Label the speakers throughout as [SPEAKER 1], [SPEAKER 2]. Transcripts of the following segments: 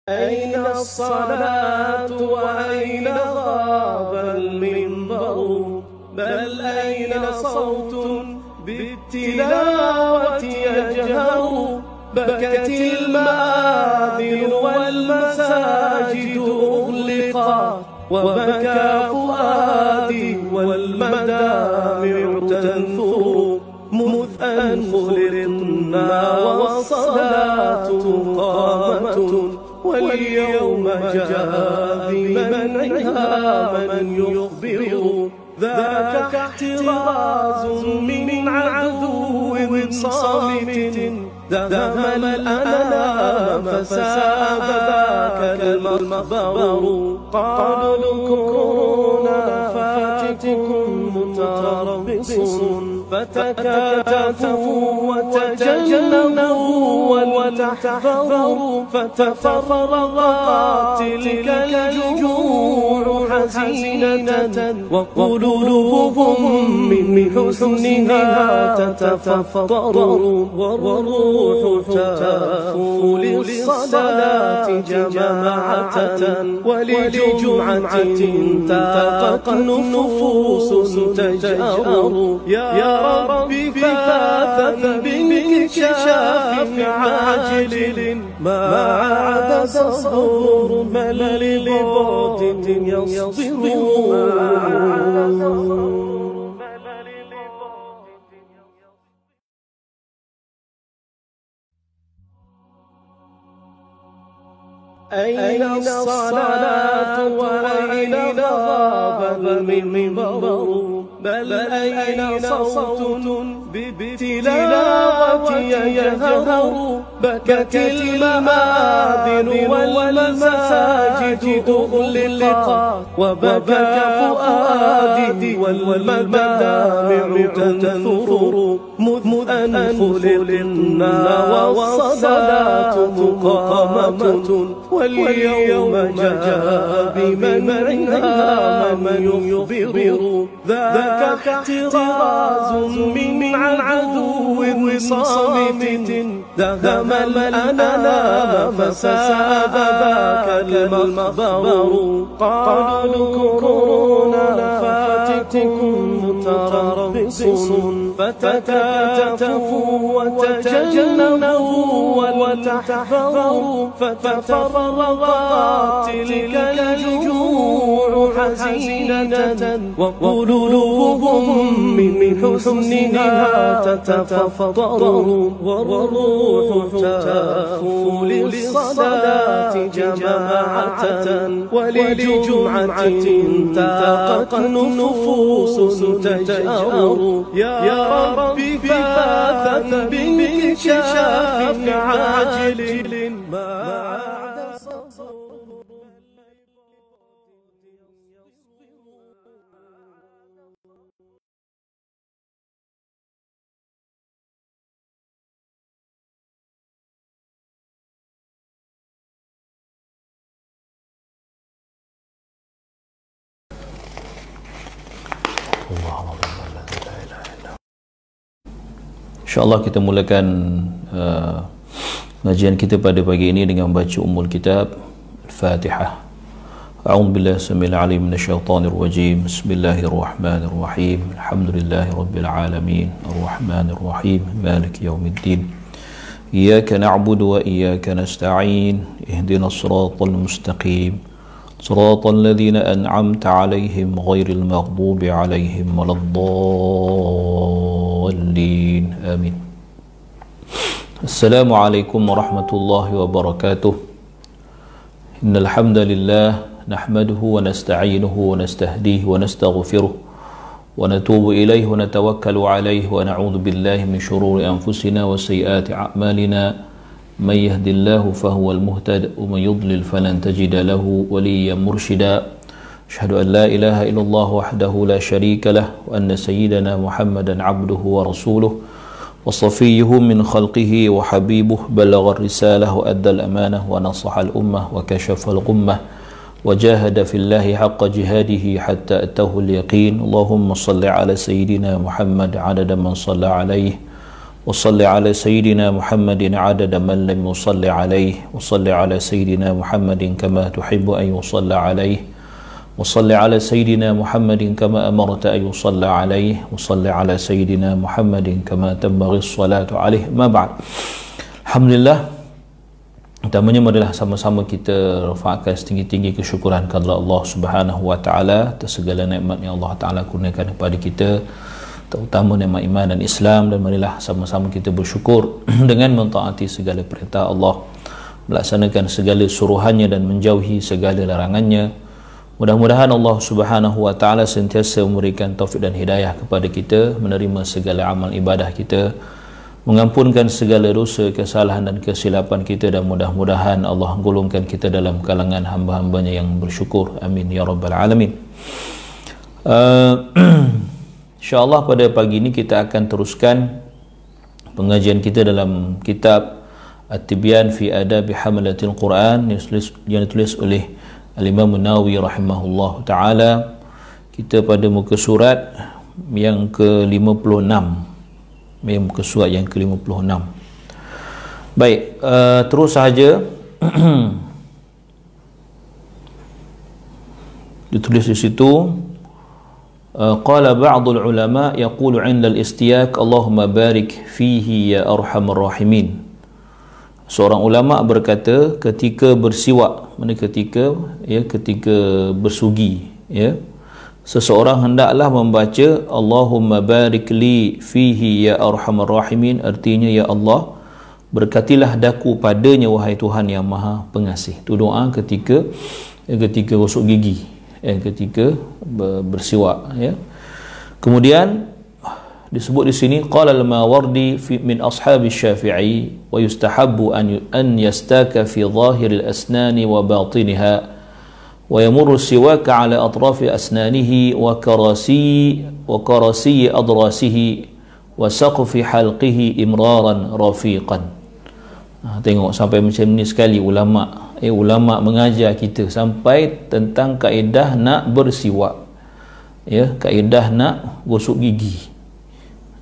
[SPEAKER 1] أين الصلاة وأين غاب المنبر بل أين صوت بالتلاوة يجهر بكت المآذن والمساجد أغلقت وبكى فؤادي والمدامع تنثر مذ أن خلقنا والصلاة قامة واليوم جاء بمنعها من يخبر ذاك احتراز من عدو صامت دهم الأنام فساد ذاك المخبر قالوا كورونا فاتكم متربص فتكاتفوا وتجنبوا وتحذروا فتفرقت تلك الجموع حزينة وقلوبهم من حزنها تتفطر والروح تهفو للصلاة جماعة ولجمعة تاقت نفوس تجأر يا ربي فاثا بانكشاف عاجل ما عاد صبر ملل لبعد يصبر أين الصلاة وأين غاب المنبر بل أين صوت بالتلاوة يجهر بكت المآذن والمساجد أغلقت وبكى فؤادي والمدامع تنثر مذ أن خلقنا والصلاة قامة واليوم جاء بمنعها من يخبر ذاك احتراز من عدو صامت دهم الأنام فساد ذاك المخبر قالوا كورونا فاتكم متربص فتكاتفوا وتجنبوا وتحذروا فتفرقت تلك الجموع حزينة وقلوبهم من حزنها تتفطر والروح تهفو للصلاة جماعة ولجمعة تاقت نفوس تجأر يا ربي فاثا بانكشاف عاجل ما عاد صبر
[SPEAKER 2] InsyaAllah kita mulakan kajian kita pada pagi ini dengan membaca Ummul Kitab Al-Fatihah. A'udzu billahi samil alim minasyaitonir rajim. Bismillahirrahmanirrahim. Alhamdulillahirabbil alamin. Arrahmanir rahim. Maliki yaumiddin. Iyyaka na'budu wa iyyaka nasta'in. Ihdinas siratal mustaqim. Siratal ladzina an'amta 'alaihim ghairil maghdubi 'alaihim waladdallin. Amin. Assalamualaikum warahmatullahi wabarakatuh. Innal hamdalillah nahmaduhu wa nasta'inuhu wa nastahdihi wa nastaghfiruh wa natubu ilayhi wa natawakkalu alayhi wa na'udzu billahi min shururi anfusina wa sayyiati a'malina. Man yahdihillahu fahuwal muhtadi wa man yudlil falan tajida lahu waliyyan murshida. Asyhadu an la ilaha illallah wahdahu la syarika lah wa anna sayyidana Muhammadan abduhu wa rasuluh wa safiyyuhu min khalqihi wa habibuh balagha risalah wa adda al-amanah wa nasaha al-ummah wa kashafa al-ghummah wa jahada fillahi haqqa jihadihi hatta atahu al-yaqin. Allahumma salli ala sayyidina Muhammad adada man salla alaihi وصل على سيدنا محمد عدد من لم يصل عليه وصل على سيدنا محمد كما تحب أن يصلى عليه وصل على سيدنا محمد كما أمرت أن يصلى عليه وصل على سيدنا محمد كما تنبغي الصلاة عليه. ما بعد. Alhamdulillah, utamanya adalah sama-sama kita rafa'kan setinggi-tinggi kesyukuran kepada Allah Subhanahu wa taala atas segala nikmat yang Allah taala kurniakan kepada kita, terutama nikmat iman dan Islam, dan marilah sama-sama kita bersyukur dengan mentaati segala perintah Allah, melaksanakan segala suruhannya dan menjauhi segala larangannya. Mudah-mudahan Allah Subhanahu wa taala sentiasa memberikan taufik dan hidayah kepada kita menerima segala amal ibadah kita, mengampunkan segala dosa, kesalahan dan kesilapan kita, dan mudah-mudahan Allah golongkan kita dalam kalangan hamba-hambanya yang bersyukur. Amin ya rabbal alamin. InsyaAllah pada pagi ini kita akan teruskan pengajian kita dalam kitab At-Tibyan fi Adabi Hamalatil Quran yang ditulis oleh Al-Imam Nawawi rahimahullah ta'ala. Kita pada muka surat yang ke-56, muka surat yang ke-56. Baik, terus sahaja. Ditulis di situ, qala ba'dul ulama yaqulu 'inda al-istiyak Allahumma barik fihi ya arhamar rahimin. Seorang ulama berkata ketika bersiwak, ketika bersugi, seseorang hendaklah membaca Allahumma barik li fihi ya arhamar rahimin, artinya ya Allah berkatilah daku padanya wahai Tuhan yang Maha Pengasih. Itu doa ketika gosok gigi, ketika bersiwak, Kemudian disebut di sini qala al-Mawardi min ashabi Syafi'i wa yustahabbu an yastaka fi zahir al-asnan wa batiniha wa yamurru siwaka ala atrafi asnanihi wa karasi adrasihi wa saqfi halqihi imraran rafiqan. Tengok sampai macam ni sekali ulama mengajar kita sampai tentang kaedah nak bersiwak, kaedah nak gosok gigi,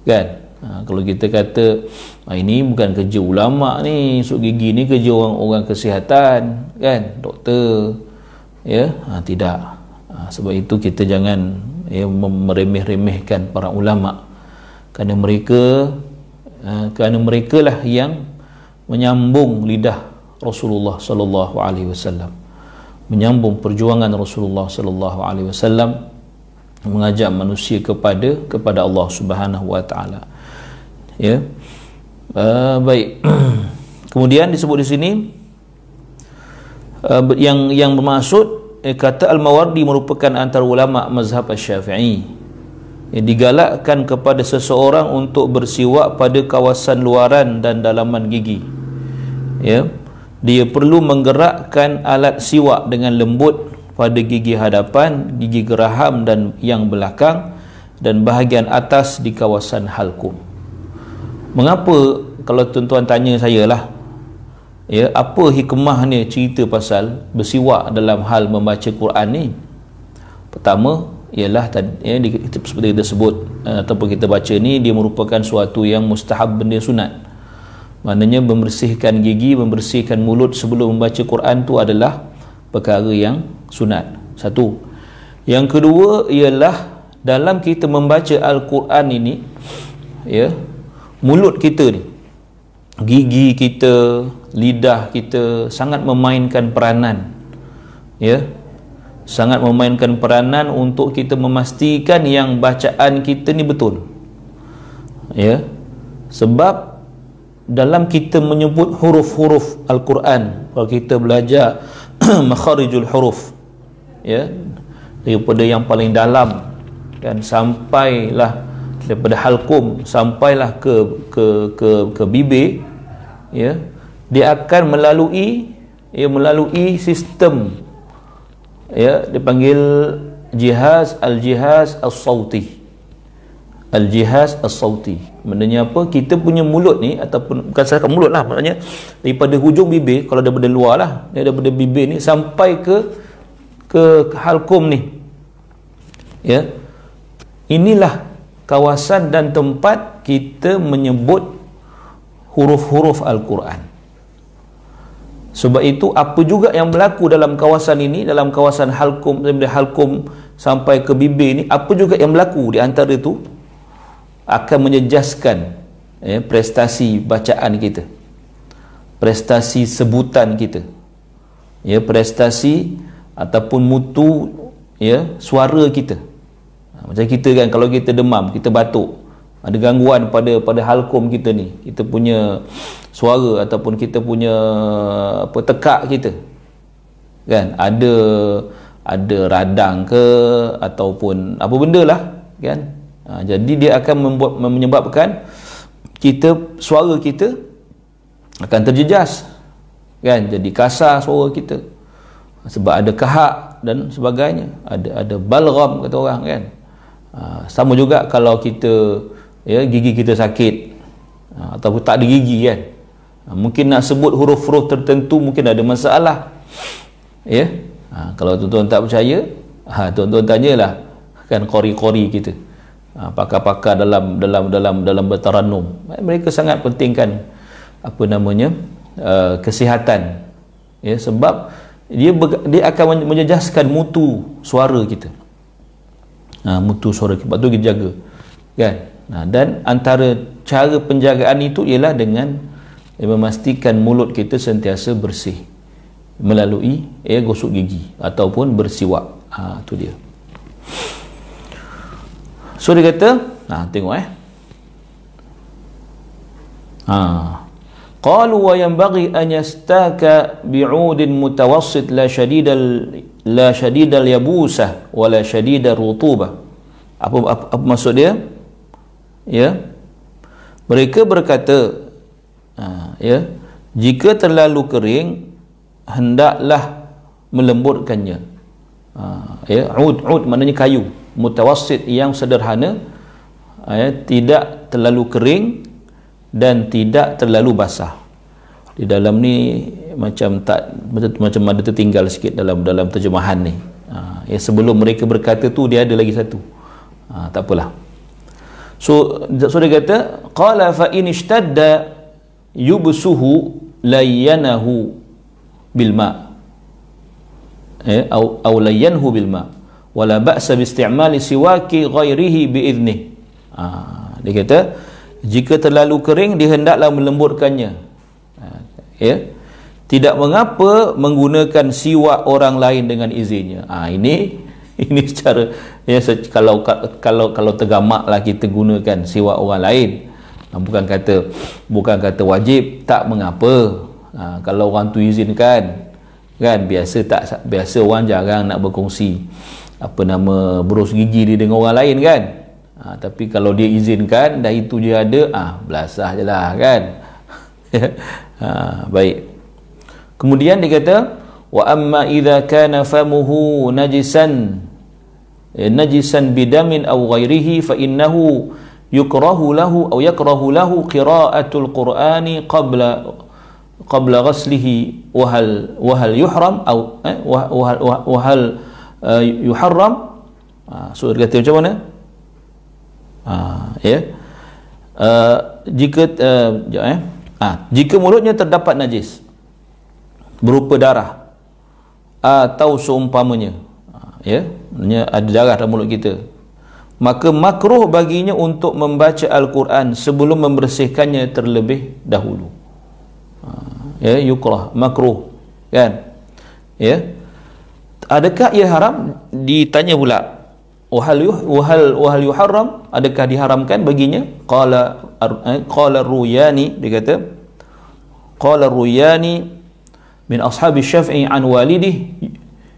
[SPEAKER 2] kan? Kalau kita kata ini bukan kerja ulama ni, gosok gigi ni kerja orang-orang kesihatan, kan, doktor, tidak. Sebab itu kita jangan meremeh-remehkan para ulama, kerana mereka lah yang menyambung lidah Rasulullah sallallahu alaihi wasallam, menyambung perjuangan Rasulullah sallallahu alaihi wasallam mengajak manusia kepada Allah Subhanahu wa taala. Baik. Kemudian disebut di sini yang bermaksud, kata Al-Mawardi merupakan antara ulama mazhab Asy-Syafi'i, digalakkan kepada seseorang untuk bersiwak pada kawasan luaran dan dalaman gigi. Dia perlu menggerakkan alat siwak dengan lembut pada gigi hadapan, gigi geraham dan yang belakang, dan bahagian atas di kawasan halkum. Mengapa, kalau tuan-tuan tanya saya lah, apa hikmahnya cerita pasal bersiwak dalam hal membaca Quran ni? Pertama ialah seperti kita sebut ataupun kita baca ni, dia merupakan suatu yang mustahab, benda sunat. Maknanya membersihkan gigi, membersihkan mulut sebelum membaca Quran tu adalah perkara yang sunat. Satu. Yang kedua ialah dalam kita membaca Al-Quran ini, mulut kita ni, gigi kita, lidah kita sangat memainkan peranan, sangat memainkan peranan untuk kita memastikan yang bacaan kita ni betul. Sebab dalam kita menyebut huruf-huruf Al-Quran, kalau kita belajar makharijul huruf, daripada yang paling dalam, kan, sampailah daripada halkum sampailah ke bibir, dia akan melalui sistem, dipanggil al-jihaz as-sauti. Al-jihaz as-sauti maknanya apa? Kita punya mulut ni, ataupun bukan sahaja mulut lah, maknanya daripada hujung bibir, kalau daripada luar lah, daripada bibir ni sampai ke halkum ni, inilah kawasan dan tempat kita menyebut huruf-huruf Al-Quran. Sebab itu apa juga yang berlaku dalam kawasan ini, dalam kawasan halkum, dari halkum sampai ke bibir ini, apa juga yang berlaku di antara itu akan menjejaskan prestasi bacaan kita, prestasi sebutan kita, prestasi ataupun mutu suara kita. Macam kita kan, kalau kita demam, kita batuk, ada gangguan pada halkum kita ni, kita punya suara ataupun kita punya tekak kita kan, ada radang ke ataupun apa benda lah kan. Jadi dia akan menyebabkan suara kita akan terjejas kan, jadi kasar suara kita sebab ada kahak dan sebagainya, ada balgham kata orang kan. Sama juga kalau kita gigi kita sakit ataupun tak ada gigi kan, mungkin nak sebut huruf-huruf tertentu mungkin ada masalah kalau tuan-tuan tak percaya, tuan-tuan tanyalah kan qori-qori kita, pakar-pakar dalam bertaranum. Mereka sangat pentingkan kesihatan sebab dia akan menjejaskan mutu suara kita. Mutu suara kita, sebab tu kita jaga kan. Dan antara cara penjagaan itu ialah dengan memastikan mulut kita sentiasa bersih melalui gosok gigi ataupun bersiwak. Tu dia. So dia kata, tengok qalu wa yanbaghi an yastaka bi'udin mutawassit la shadidal yabusah wa la shadidar rutubah. Apa maksud dia? Mereka berkata jika terlalu kering hendaklah melembutkannya. Ud maknanya kayu, mutawassit yang sederhana, tidak terlalu kering dan tidak terlalu basah. Di dalam ni macam ada tertinggal sikit dalam terjemahan ni. Sebelum mereka berkata tu dia ada lagi satu. Tak apalah. So dia kata qala fa in ishtadda yubsuhu layyanahu bil ma aw layyanhu bil ma wala ba'sa bi isti'mali siwaki ghairihi bi idnih. Dia kata jika terlalu kering dia hendaklah melembutkannya. Tidak mengapa menggunakan siwak orang lain dengan izinnya. Ini secara kalau tergamaklah kita gunakan siwak orang lain, bukan kata wajib, tak mengapa. Kalau orang tu izinkan kan, biasa orang jarang nak berkongsi berus gigi dia dengan orang lain kan. Tapi kalau dia izinkan dah itu dia ada, belasah je lah kan. Baik. Kemudian dia kata wa amma idza kana famuhu najisan bidamin aw ghairihi fa innahu yukrahu lahu qira'atul qur'ani qabla ghaslihi wa hal yuhram wa hal yuharram. So dia kata macam mana? Jika mulutnya terdapat najis berupa darah atau seumpamanya, ada darah dalam mulut kita, maka makruh baginya untuk membaca Al-Quran sebelum membersihkannya terlebih dahulu. Yukrah, makruh kan. Adakah ia haram? Ditanya pula, wahal yuharram, adakah diharamkan baginya? Qala Ruyani, dia kata qala Ruyani min ashabi Syafi'i an walidih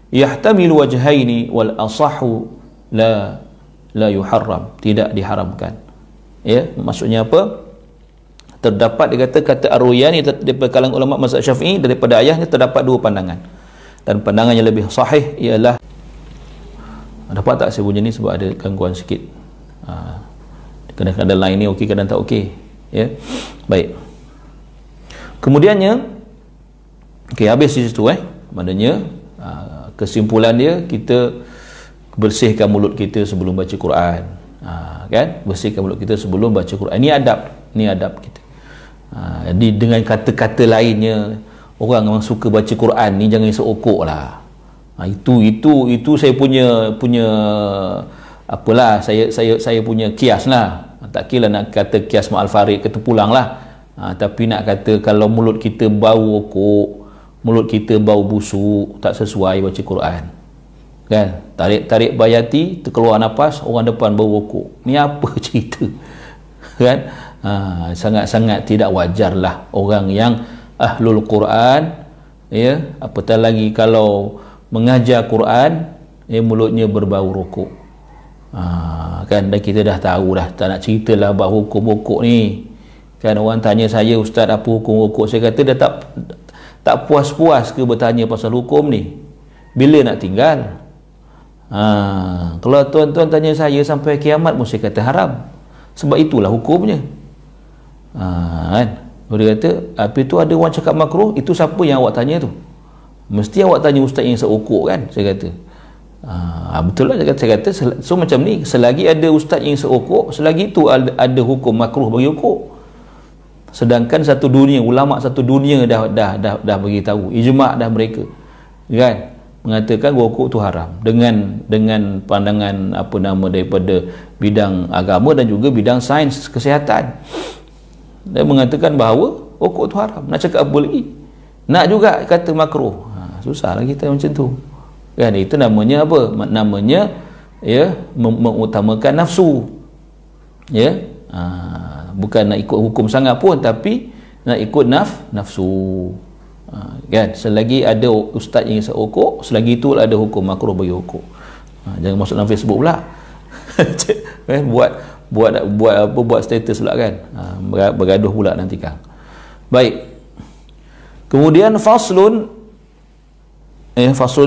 [SPEAKER 2] yahtamilu wajhaini wal asahhu la yuharram, tidak diharamkan. Maksudnya apa? Terdapat, dia kata Ar-Ruyani daripada kalangan ulama mazhab Syafi'i, daripada ayahnya terdapat dua pandangan, dan pandangan yang lebih sahih ialah, dapat tak saya bunyi ni sebab ada gangguan sikit. Kadang-kadang line ni okey, kadang tak okey. Baik. Kemudiannya habis di situ maknanya kesimpulan dia, kita bersihkan mulut kita sebelum baca Quran. Kan? Bersihkan mulut kita sebelum baca Quran. Ini adab kita. Jadi dengan kata-kata lainnya, orang yang suka baca Quran ni jangan seokok lah. Itu saya punya apalah, saya punya kias lah. Tak kira nak kata kias Ma'al Farid kata pulang lah. Tapi nak kata kalau mulut kita bau okok, mulut kita bau busuk, tak sesuai baca Quran. Kan? Tarik bayati, terkeluar nafas, orang depan bau okok. Ni apa cerita? Kan? Sangat-sangat tidak wajar lah orang yang ahlul Quran, ya, apatah lagi kalau mengajar Quran, ya, mulutnya berbau rokok. Kan, dan kita dah tahu dah, tak nak ceritalah bau hukum rokok ni. Kan, orang tanya saya, Ustaz, apa hukum rokok? Saya kata dah tak puas-puas ke bertanya pasal hukum ni? Bila nak tinggal? Kalau tuan-tuan tanya saya sampai kiamat pun saya kata haram, sebab itulah hukumnya. Kan, dia kata apa itu ada orang cakap makruh, itu siapa yang awak tanya tu? Mesti awak tanya ustaz yang seokok kan, saya kata. Betul lah, saya kata. So macam ni, selagi ada ustaz yang seokok, selagi itu ada hukum makruh bagi okok. Sedangkan satu dunia, ulama satu dunia dah bagi tahu, ijma' dah mereka, kan, mengatakan rokok tu haram dengan pandangan daripada bidang agama dan juga bidang sains kesihatan. Dia mengatakan bahawa rokok tu haram. Nak cakap apa lagi? Nak juga kata makruh. Susahlah kita macam tu. Kan, itu namanya apa? Namanya, ya, mengutamakan nafsu. Ya. Bukan nak ikut hukum sangat pun, tapi nak ikut nafsu. Kan, selagi ada ustaz yang seokok, selagi itu ada hukum makruh bagi okok. Jangan masuk dalam Facebook pula. Kan, buat status pula kan. Bergaduh pula nanti kan. Baik. Kemudian faslun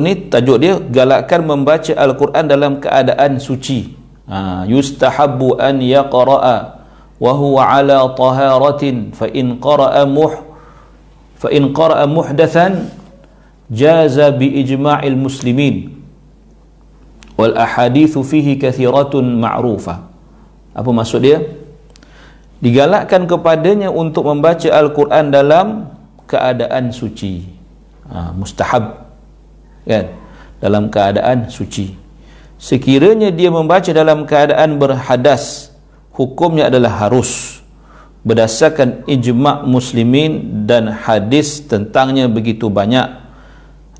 [SPEAKER 2] ni tajuk dia, galakkan membaca Al-Quran dalam keadaan suci. Yustahabbu an yaqra'a wa huwa ala taharatin fa in qara'a muhdathan jaza bi ijma'il muslimin wal ahadithu fihi kathiratun ma'rufah. Apa maksud dia? Digalakkan kepadanya untuk membaca Al-Quran dalam keadaan suci. Mustahab, kan, dalam keadaan suci. Sekiranya dia membaca dalam keadaan berhadas, hukumnya adalah harus, berdasarkan ijma' muslimin dan hadis tentangnya begitu banyak,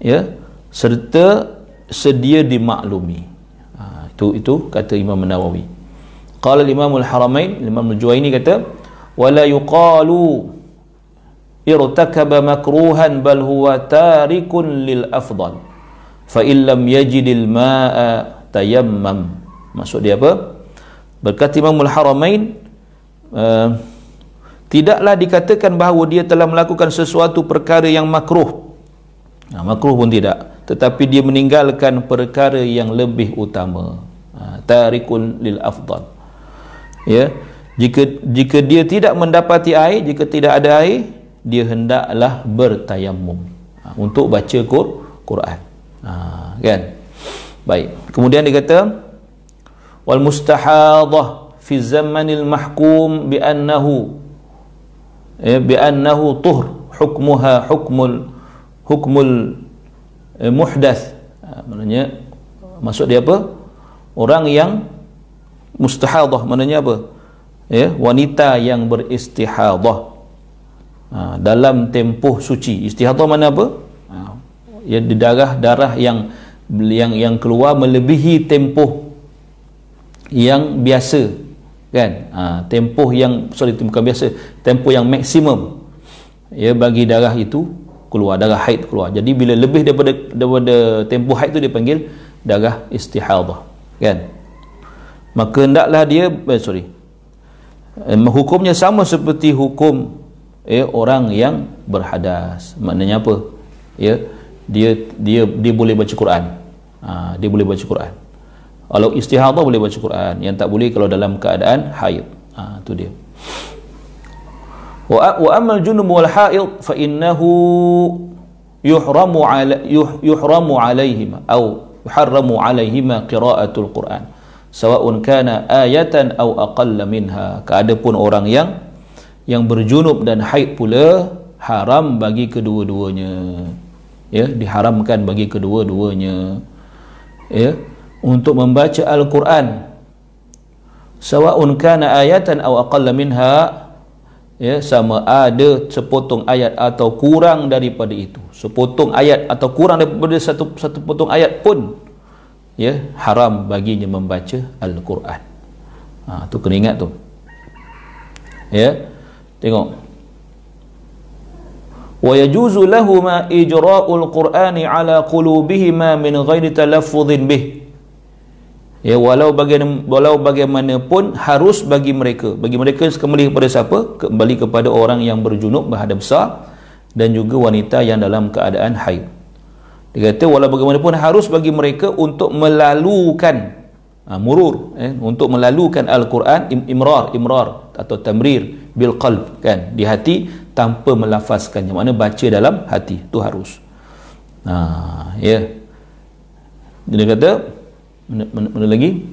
[SPEAKER 2] ya, serta sedia dimaklumi. Itu kata Imam Nawawi. Qala Imam Al-Haramain, Imam Al-Juwaini kata, wala yuqalu irtakaba makruhan bal huwa tarikun lil afdal fa illam yajidil ma'a tayammam. Maksud dia apa? Berkata Imam Al-Haramain, tidaklah dikatakan bahawa dia telah melakukan sesuatu perkara yang makruh. Makruh pun tidak, tetapi dia meninggalkan perkara yang lebih utama. Tarikun lil afdal. Ya, jika dia tidak mendapati air, jika tidak ada air, dia hendaklah bertayammum untuk baca Quran. Kan? Baik. Kemudian dia kata, wal mustahadah fi zamanil mahkum bi annahu tuhr hukmuha hukmul muhdath. Maknanya, maksud dia apa? Orang yang mustahadah maknanya apa? Ya, wanita yang beristihadah dalam tempoh suci. Istihadah mana apa? Ya, darah yang keluar melebihi tempoh yang biasa, kan? Tempoh yang bukan biasa, tempoh yang maksimum, ya, bagi darah itu keluar, darah haid keluar. Jadi bila lebih daripada tempoh haid itu dipanggil darah istihadah, kan? Maka hendaklah dia hukumnya sama seperti hukum orang yang berhadas. Maknanya apa? Ya, dia boleh baca Quran. Dia boleh baca Quran. Kalau istihadah boleh baca Quran, yang tak boleh kalau dalam keadaan haid. Itu dia. Wa amal junub wal haid fa innahu yuhramu alaihima atau yuharramu alaihima qiraatul Quran sawa'un kana ayatan aw aqalla minha. Adapun orang yang yang berjunub dan haid pula haram bagi kedua-duanya. Ya, diharamkan bagi kedua-duanya. Ya, untuk membaca Al-Quran, sawa'un kana ayatan aw aqalla minha, ya, sama ada sepotong ayat atau kurang daripada itu. Sepotong ayat atau kurang daripada satu potong ayat pun, ya, haram baginya membaca Al-Quran. Tu kena ingat tu. Ya, tengok. Wa yajuzu lahumā ijrā'ul Qur'āni 'alā qulūbihimā min ghairi talaffuzin bih. Ya, walau bagaimanapun harus bagi mereka kembali kepada siapa? Kembali kepada orang yang berjunub berhadas besar dan juga wanita yang dalam keadaan haid. Dia kata walau bagaimanapun harus bagi mereka untuk melalukan untuk melalukan Al-Quran, imrar atau tamrir bil qalb, kan, di hati tanpa melafazkannya, makna baca dalam hati tu harus. Ya, dia kata mana lagi,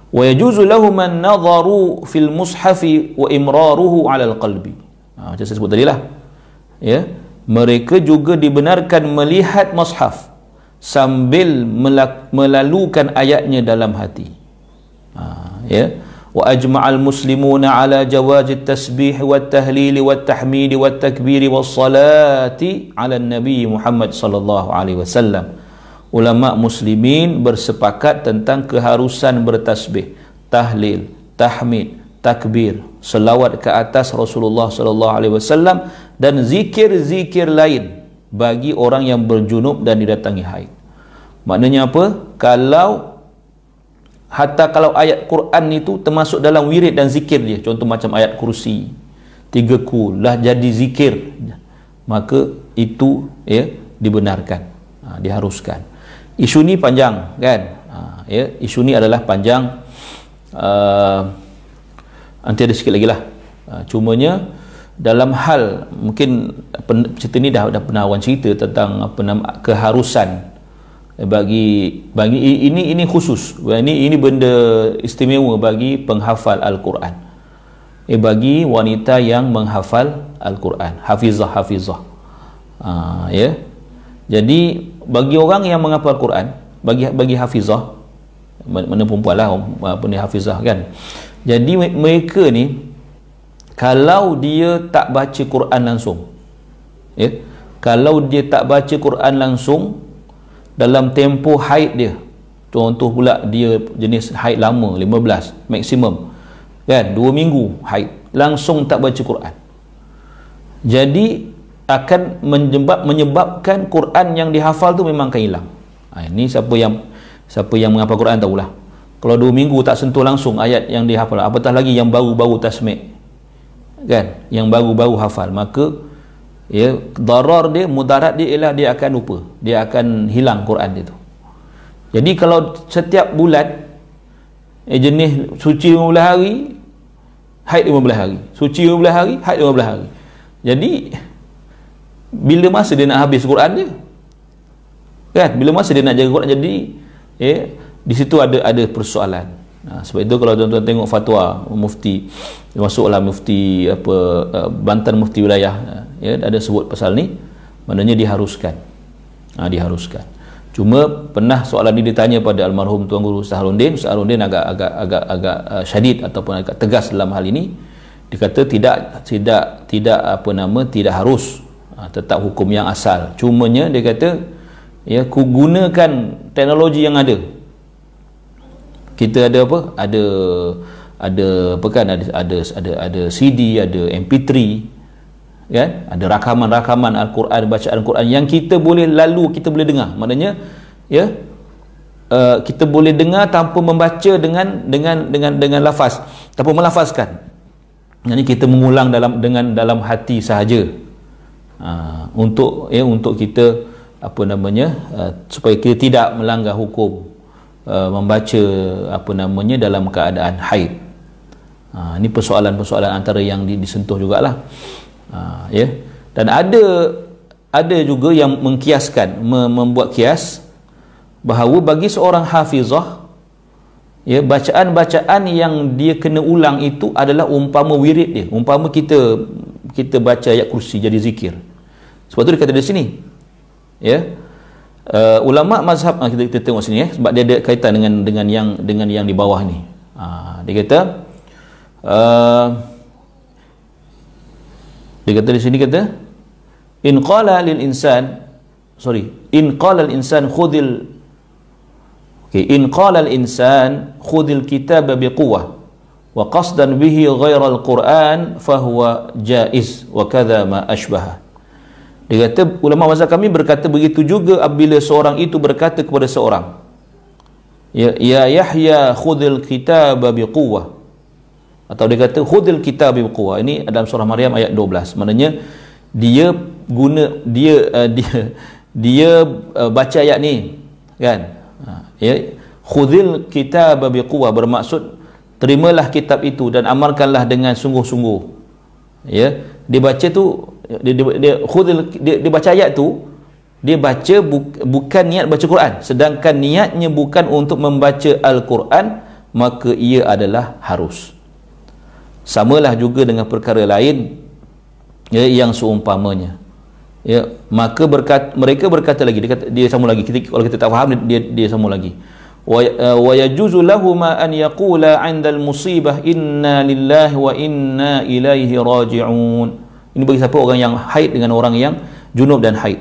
[SPEAKER 2] wa yajuzu lahum an nadharu fil mushafi wa imraruhu ala al-qalbi. Macam saya sebut tadi lah, ya, mereka juga dibenarkan melihat mushaf sambil melalukan ayatnya dalam hati. Ya, wa ajma'al muslimuna ala jawaz at-tasbih wat tahlil wat tahmid wat takbir was salati ala nabi Muhammad sallallahu alaihi wasallam. Ulama muslimin bersepakat tentang keharusan bertasbih, tahlil, tahmid, takbir, selawat ke atas Rasulullah sallallahu alaihi wasallam dan zikir-zikir lain bagi orang yang berjunub dan didatangi haid. Maknanya apa? Kalau ayat Quran itu termasuk dalam wirid dan zikir dia, contoh macam ayat kursi, 3 kul lah jadi zikir, maka itu, ya, dibenarkan, diharuskan. Isu ni panjang, kan? Ya, isu ni adalah panjang. Nanti ada sikit lagi lah. Cumanya dalam hal, mungkin cerita ni dah pernah awak cerita tentang keharusan bagi ini khusus. Ini benda istimewa bagi penghafal Al-Quran. Bagi wanita yang menghafal Al-Quran, hafizah. Ya. Jadi bagi orang yang menghafal Quran, bagi hafizah, mana perempuan lah apa ni hafizah, kan. Jadi mereka ni kalau dia tak baca Quran langsung, ya, kalau dia tak baca Quran langsung dalam tempoh haid dia, contoh pula dia jenis haid lama 15 maksimum, kan, 2 minggu haid, langsung tak baca Quran, jadi akan menyebabkan Quran yang dihafal tu memang akan hilang. Ini siapa yang menghafal Quran tahulah. Kalau 2 minggu tak sentuh langsung ayat yang dihafal, apatah lagi yang baru-baru tasmi', kan, yang baru-baru hafal, maka, ya, mudarat dia ialah dia akan lupa, dia akan hilang Quran dia tu. Jadi kalau setiap bulan jenis suci 15 hari, haid 15 hari, suci 15 hari, haid 15 hari, jadi bila masa dia nak habis Quran dia, kan, bila masa dia nak jaga Quran? Jadi, ya, di situ ada persoalan. Sebab itu kalau tuan-tuan tengok fatwa mufti, masuklah mufti Banten, mufti wilayah, ya, ada sebut pasal ni, maknanya diharuskan. Diharuskan. Cuma pernah soalan ni ditanya pada almarhum Tuan Guru Ustaz Harundin. Ustaz Harundin agak syadid ataupun agak tegas dalam hal ini. Dia kata tidak harus, tetap hukum yang asal. Cumanya dia kata, ya, gunakan teknologi yang ada. Kita ada apa? Ada CD, ada MP3, kan? Ada rakaman Al-Quran, bacaan Al-Quran yang kita boleh kita boleh dengar. Maknanya, ya, kita boleh dengar tanpa membaca dengan lafaz, tanpa melafazkan. Jadi kita mengulang dalam hati sahaja. Untuk kita supaya kita tidak melanggar hukum membaca dalam keadaan haid. Ini persoalan-persoalan antara yang disentuh jugalah. Ya, dan ada juga yang mengkiaskan, membuat kias bahawa bagi seorang hafizah Ya, bacaan-bacaan yang dia kena ulang itu adalah umpama wirid dia. Umpama kita baca ayat kursi jadi zikir. Sebab tu dia kata di sini. Ya. Ulama mazhab kita tengok sini sebab dia ada kaitan dengan yang di bawah ni. Dia kata di sini kata in qala al insan khudil kitaba biquwwah wa qasdan bihi ghaira al-Quran fahuwa jaiz wa kadha ma ashbaha. Dia kata ulama mazhab kami berkata begitu juga apabila seorang itu berkata kepada seorang, ya Yahya khudil kitaba biquwwah, atau dia kata khudil kitaba biquwwah. Ini dalam surah Maryam ayat 12. Maknanya dia baca ayat ni kan, ya, khudhil kitaba biquwwah bermaksud terimalah kitab itu dan amalkanlah dengan sungguh-sungguh. Ya, dia baca tu dia baca ayat tu, dia baca bukan niat baca Quran, sedangkan niatnya bukan untuk membaca Al-Quran, maka ia adalah harus. Samalah juga dengan perkara lain, ya, yang seumpamanya. Ya, maka mereka berkata lagi, dia sambung lagi, kalau kita tak faham dia sambung lagi, wa yajuzu lahuma an yaqula 'inda al-musibah inna lillahi wa inna ilaihi raji'un. Ini bagi siapa orang yang haid dengan orang yang junub dan haid,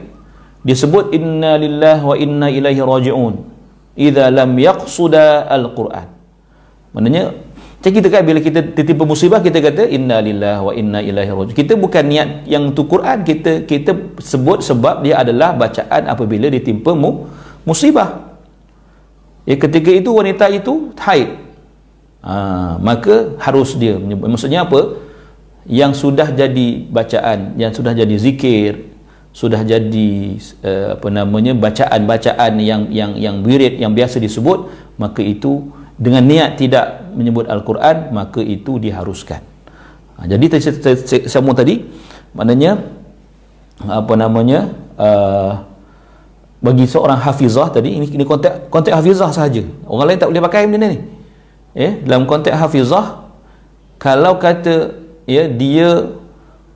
[SPEAKER 2] dia sebut inna lillahi wa inna ilaihi raji'un idza lam yaqsuda al-Quran. Maknanya macam kita kan bila kita tertimpa musibah kita kata inna lillahi wa inna ilaihi raji'un. Kita bukan niat yang tu Quran, kita sebut sebab dia adalah bacaan apabila ditimpa musibah. Ya, ketika itu wanita itu haid, maka harus dia menyebut. Maksudnya apa? Yang sudah jadi bacaan, yang sudah jadi zikir, sudah jadi bacaan-bacaan yang wirid yang biasa disebut, maka itu dengan niat tidak menyebut Al-Quran, maka itu diharuskan. Jadi saya sambung tadi, maknanya bagi seorang hafizah tadi, ini konteks hafizah sahaja, orang lain tak boleh pakai benda ni. Dalam konteks hafizah, kalau kata dia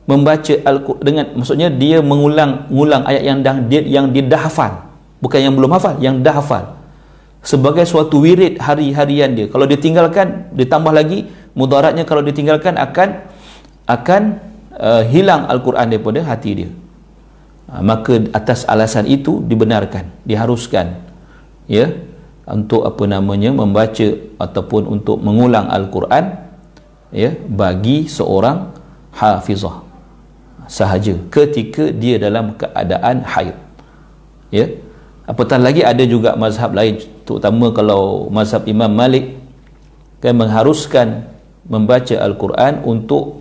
[SPEAKER 2] membaca Al-Quran dengan, maksudnya dia mengulang ayat yang dia dah hafal, bukan yang belum hafal, yang dah hafal, sebagai suatu wirid harian dia. Kalau ditinggalkan, ditambah lagi mudaratnya, kalau ditinggalkan akan hilang Al-Quran daripada hati dia. Maka atas alasan itu dibenarkan, diharuskan, ya, untuk membaca ataupun untuk mengulang Al-Quran, ya, bagi seorang hafizah sahaja ketika dia dalam keadaan haid. Ya, apatah lagi ada juga mazhab lain, terutama kalau mazhab Imam Malik kan mengharuskan membaca Al-Quran untuk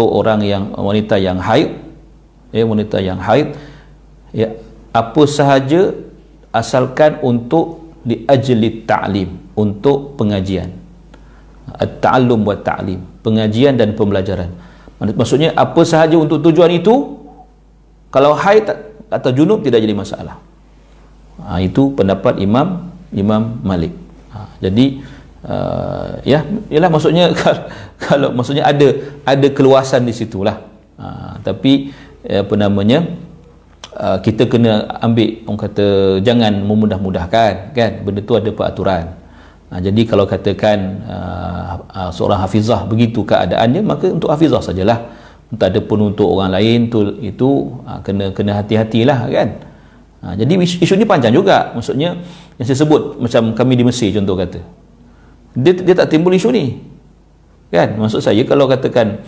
[SPEAKER 2] orang yang wanita yang haid, apa sahaja asalkan untuk liajli ta'lim, untuk pengajian, at-ta'allum wa ta'lim, pengajian dan pembelajaran. Maksudnya apa sahaja untuk tujuan itu, kalau haid atau junub tidak jadi masalah. Itu pendapat Imam Malik. Jadi ialah maksudnya kalau maksudnya ada keluasan di situlah. Tapi kita kena ambil, orang kata, jangan memudah-mudahkan, kan, benda tu ada peraturan. Jadi kalau katakan seorang hafizah begitu keadaannya, maka untuk hafizah sajalah, tak ada pun untuk orang lain itu kena hati-hatilah, kan. Jadi isu ni panjang juga. Maksudnya yang saya sebut, macam kami di Mesir contoh kata, dia tak timbul isu ni, kan. Maksud saya, kalau katakan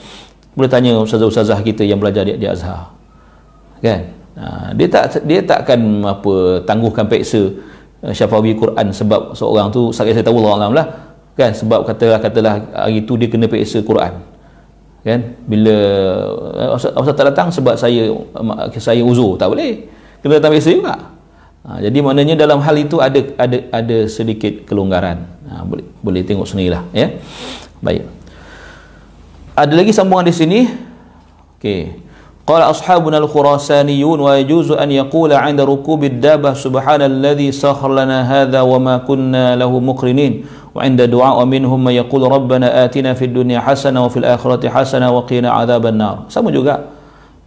[SPEAKER 2] boleh tanya ustazah-ustazah kita yang belajar di Azhar, kan, dia tak akan tangguhkan peksa syafawi Quran sebab seorang tu, saya tahu Allah Alam lah, kan, sebab katalah hari tu dia kena peksa Quran, kan, bila ustaz tak datang sebab saya uzur, tak boleh, kena datang peksa juga. Jadi maknanya dalam hal itu ada sedikit kelonggaran. Boleh tengok sendirilah, ya. Baik, ada lagi sambungan di sini. Okey, qala ashabuna al-khurasaniyun wa yajuzu an yaqula 'inda rukubid dabah subhanalladzi sakhkhara lana hadha wa ma kunna lahu muqrinin wa 'inda du'a wa minhum man yaqulu rabbana atina fid dunya hasanah wa fil akhirati hasanah wa qina adzabannar. Sama juga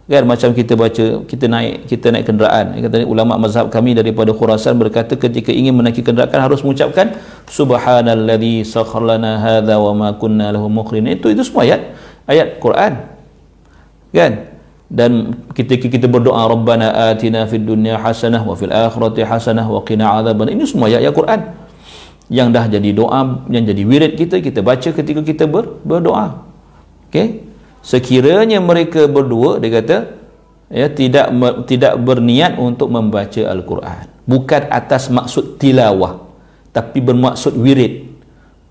[SPEAKER 2] kan, macam kita baca, kita naik kenderaan, kata ulama mazhab kami daripada Khurasan berkata ketika ingin menaiki kenderaan harus mengucapkan subhanalladzi sakhkhara lana hadza wa ma kunna lahu muqrinin. Itu semua ayat Quran kan. Dan ketika kita berdoa rabbana atina fid dunya hasanah wa fil akhirati hasanah wa qina adzaban, ini semua ayat Quran yang dah jadi doa, yang jadi wirid kita baca ketika kita berdoa. Okey, sekiranya mereka berdua, dia kata ya, tidak berniat untuk membaca Al-Quran, bukan atas maksud tilawah tapi bermaksud wirid,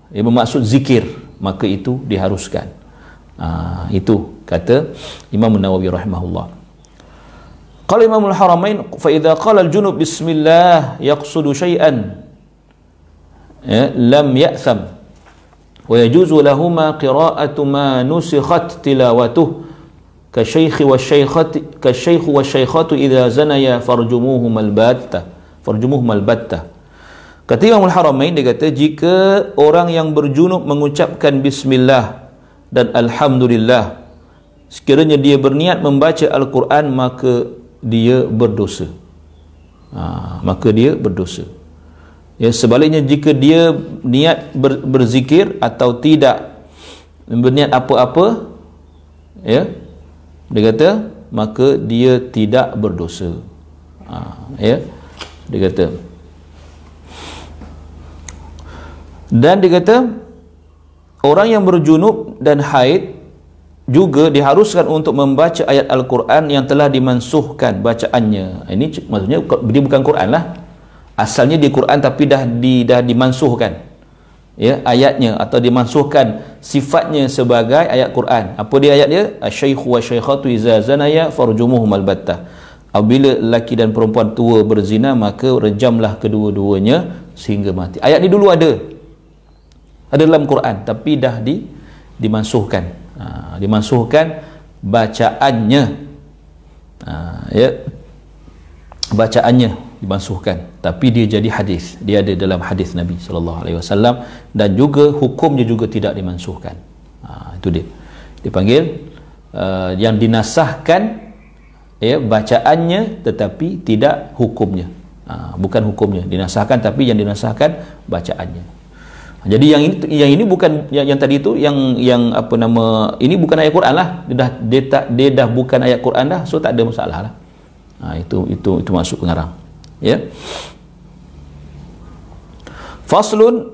[SPEAKER 2] ya, bermaksud zikir, maka itu diharuskan. Itu kata Imam Nawawi rahimahullah. Qala Imamul Haramain fa idza qala al-junub bismillah yaqsudu syai'an lam ya'tham wa yajuzu lahumā qirā'atu mā nusikhat tilawatuhu kasyaykhi wasyaykhatu idza zanaya farjumuhum al-batta. Kata Imamul Haramain, dia kata jika orang yang berjunub mengucapkan bismillah dan alhamdulillah, sekiranya dia berniat membaca Al-Quran, maka dia berdosa. Maka dia berdosa. Ya, sebaliknya jika dia niat berzikir atau tidak berniat apa-apa, ya, dia kata maka dia tidak berdosa. Ya, dia kata. Dan dia kata orang yang berjunub dan haid juga diharuskan untuk membaca ayat Al-Quran yang telah dimansuhkan bacaannya. Ini maksudnya dia bukan Quran lah, asalnya di Quran tapi dah dimansuhkan, ya, ayatnya, atau dimansuhkan sifatnya sebagai ayat Quran. Apa dia ayat dia? Asy-syaikhu wasy-syaikhatu idza zanaya farjumuhum al-battah. Apabila lelaki dan perempuan tua berzina, maka rejamlah kedua-duanya sehingga mati. Ayat ni dulu ada dalam Quran tapi dah dimansuhkan. Dimansuhkan bacaannya, ya, bacaannya dimansuhkan, tapi dia jadi hadis, dia ada dalam hadis Nabi SAW, dan juga hukumnya juga tidak dimansuhkan. Itu dia dipanggil yang dinasahkan, ya, bacaannya tetapi tidak hukumnya. Bukan hukumnya dinasahkan, tapi yang dinasahkan bacaannya. Jadi yang ini bukan yang tadi itu yang apa nama, ini bukan ayat Quran lah, dia dah bukan ayat Quran dah, so tak ada masalah lah. Itu masuk pengarang, ya. Faslun,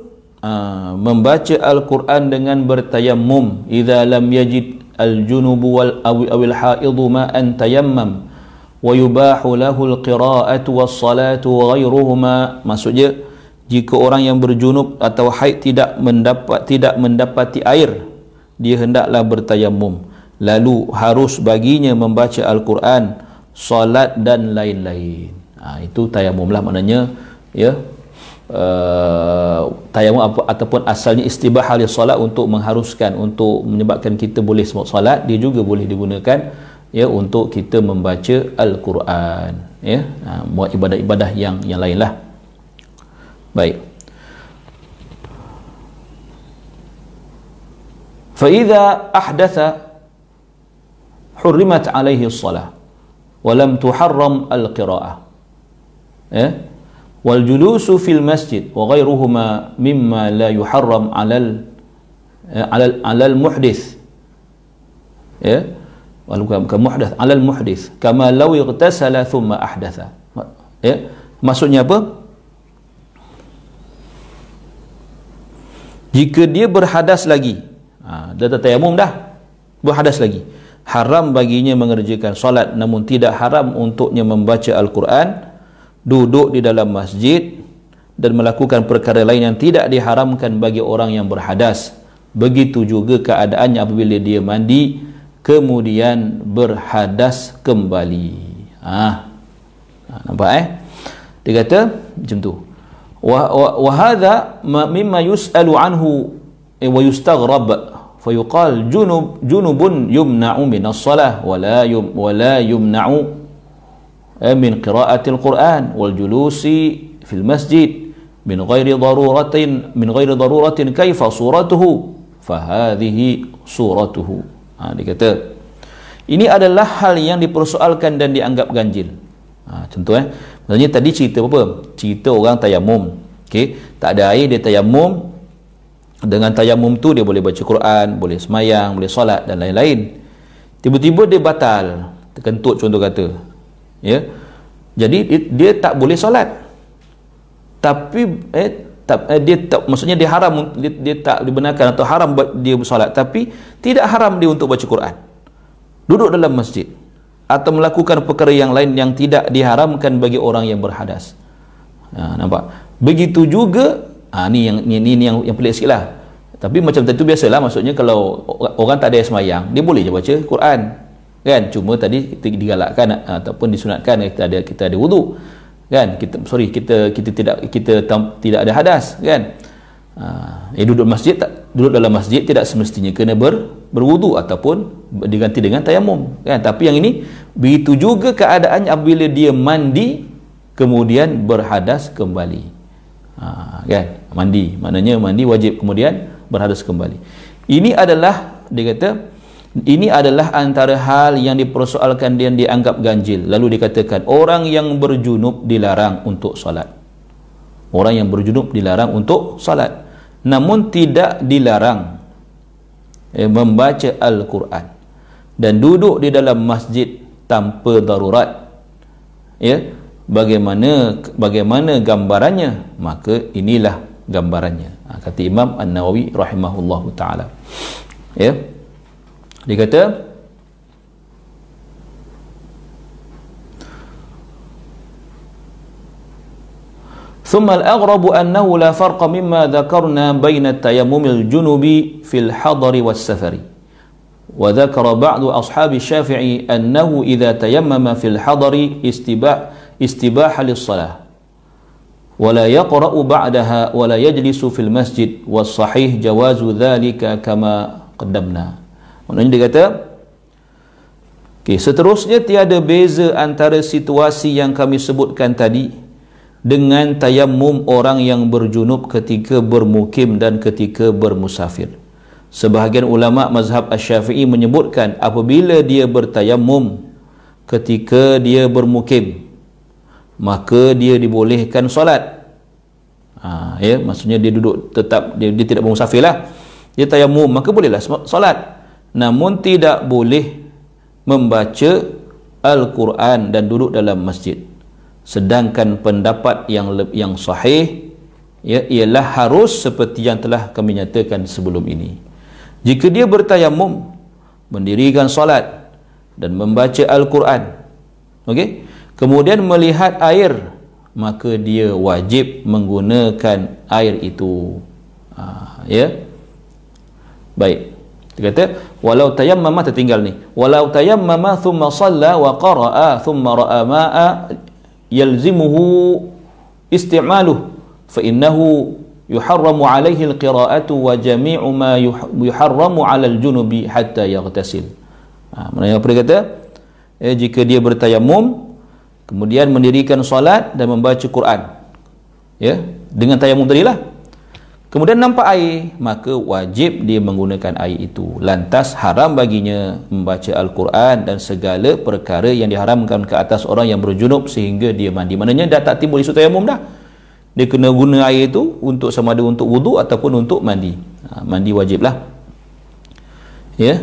[SPEAKER 2] membaca Al-Quran dengan bertayammum idza lam yajid al-junubu awil haidu ma'an tayammam wa yubahu lahu al-qira'atu was-salatu wa ghairuhuma. Maksudnya jika orang yang berjunub atau haid tidak mendapati air, dia hendaklah bertayamum, lalu harus baginya membaca Al-Quran, salat dan lain-lain. Itu tayamum lah maknanya, ya. Tayamum ataupun asalnya istibahah li salat, untuk mengharuskan, untuk menyebabkan kita boleh solat, dia juga boleh digunakan, ya, untuk kita membaca Al-Quran, ya, buat ibadah-ibadah yang lain lah. Baik. Fa idza ahdatha hurrimat alaihi as-salah wa lam tuharram al-qira'ah, ya, wal julusu fil masjid wa ghairuhuma mimma la yuharram 'ala al-muhdits, ya, bukan muhdath, 'ala al-muhdits kama law ightasala thumma ahdatha. Ya, maksudnya apa? Jika dia berhadas lagi, dia tayamum dah, berhadas lagi, haram baginya mengerjakan solat, namun tidak haram untuknya membaca Al-Quran, duduk di dalam masjid, dan melakukan perkara lain yang tidak diharamkan bagi orang yang berhadas. Begitu juga keadaannya apabila dia mandi kemudian berhadas kembali. Nampak dia kata macam tu. Wa hadha mimma yus'alu anhu wa yustaghrab fa yuqal junubun yumna'u min as-salah wa la yumna'u min qira'ati al-Quran wal julusi fil masjid min ghairi daruratin kaifa suratuhu fahadhihi suratuhu. Dia kata ini adalah hal yang dipersoalkan dan dianggap ganjil. Contoh maksudnya tadi cerita apa? Cerita orang tayamum. Okey, tak ada air dia tayamum. Dengan tayamum tu dia boleh baca Quran, boleh semayang, boleh solat dan lain-lain. Tiba-tiba dia batal, terkentut contoh kata. Ya. Jadi dia tak boleh solat. Tapi dia tak, maksudnya dia haram, dia tak dibenarkan atau haram dia bersolat, tapi tidak haram dia untuk baca Quran. Duduk dalam masjid atau melakukan perkara yang lain yang tidak diharamkan bagi orang yang berhadas. Nampak? Begitu juga ni yang pelik sikitlah. Tapi macam tadi tu biasalah, maksudnya kalau orang tak ada semayang, dia boleh je baca Quran. Kan? Cuma tadi kita digalakkan ataupun disunatkan kita ada wudu. Kan? Kita tidak ada hadas, kan? Duduk dalam masjid tidak semestinya kena berwudu ataupun diganti dengan tayamum, kan? Tapi yang ini begitu juga keadaannya apabila dia mandi kemudian berhadas kembali. Kan? Mandi, maknanya mandi wajib kemudian berhadas kembali. Ini adalah, dia kata, ini adalah antara hal yang dipersoalkan dan dianggap ganjil. Lalu dikatakan orang yang berjunub dilarang untuk solat. Orang yang berjunub dilarang untuk solat. Namun tidak dilarang membaca Al-Quran dan duduk di dalam masjid tanpa darurat. Ya, bagaimana gambarannya? Maka inilah gambarannya. Kata Imam An-Nawawi rahimahullahu taala. Ya. Dia kata ثم الأغرب أنه لا فرق مما ذكرنا بين التيمم الجنوب في الحضر والسفر وذكر بعض أصحاب الشافعي أنه إذا تيمم في الحضر استباح للصلاة ولا يقرأ بعدها ولا يجلس في المسجد والصحيح جواز ذلك كما قدمنا. Maknanya dia kata, seterusnya tiada beza antara situasi yang kami sebutkan tadi dengan tayamum orang yang berjunub ketika bermukim dan ketika bermusafir. Sebahagian ulama mazhab Asy-Syafi'i menyebutkan apabila dia bertayamum ketika dia bermukim, maka dia dibolehkan solat. Ya, maksudnya dia duduk tetap, dia tidak bermusafir lah, dia tayamum, maka bolehlah solat. Namun tidak boleh membaca Al-Quran dan duduk dalam masjid. Sedangkan pendapat yang sahih, ya, ialah harus seperti yang telah kami nyatakan sebelum ini. Jika dia bertayamum, mendirikan solat dan membaca Al-Quran, okey, kemudian melihat air, maka dia wajib menggunakan air itu. Ya, baik. Dia kata walau tayammama, tertinggal ni, walau tayammama thumma shalla wa qara'a thumma ra'a ma'a yalzimuhu isti'maluhu fa innahu yuharramu alaihi alqira'atu wa jami'u ma yuharramu 'ala al-junubi hatta yaghtasil. Maknanya apa dia kata? Jika dia bertayamum kemudian mendirikan solat dan membaca Quran, ya, dengan tayamum tadilah, kemudian nampak air, maka wajib dia menggunakan air itu. Lantas haram baginya membaca Al-Quran dan segala perkara yang diharamkan ke atas orang yang berjunub sehingga dia mandi. Maknanya dah tak timbul isu tayamum dah. Dia kena guna air itu untuk sama ada untuk wudu ataupun untuk mandi. Mandi wajiblah. Ya.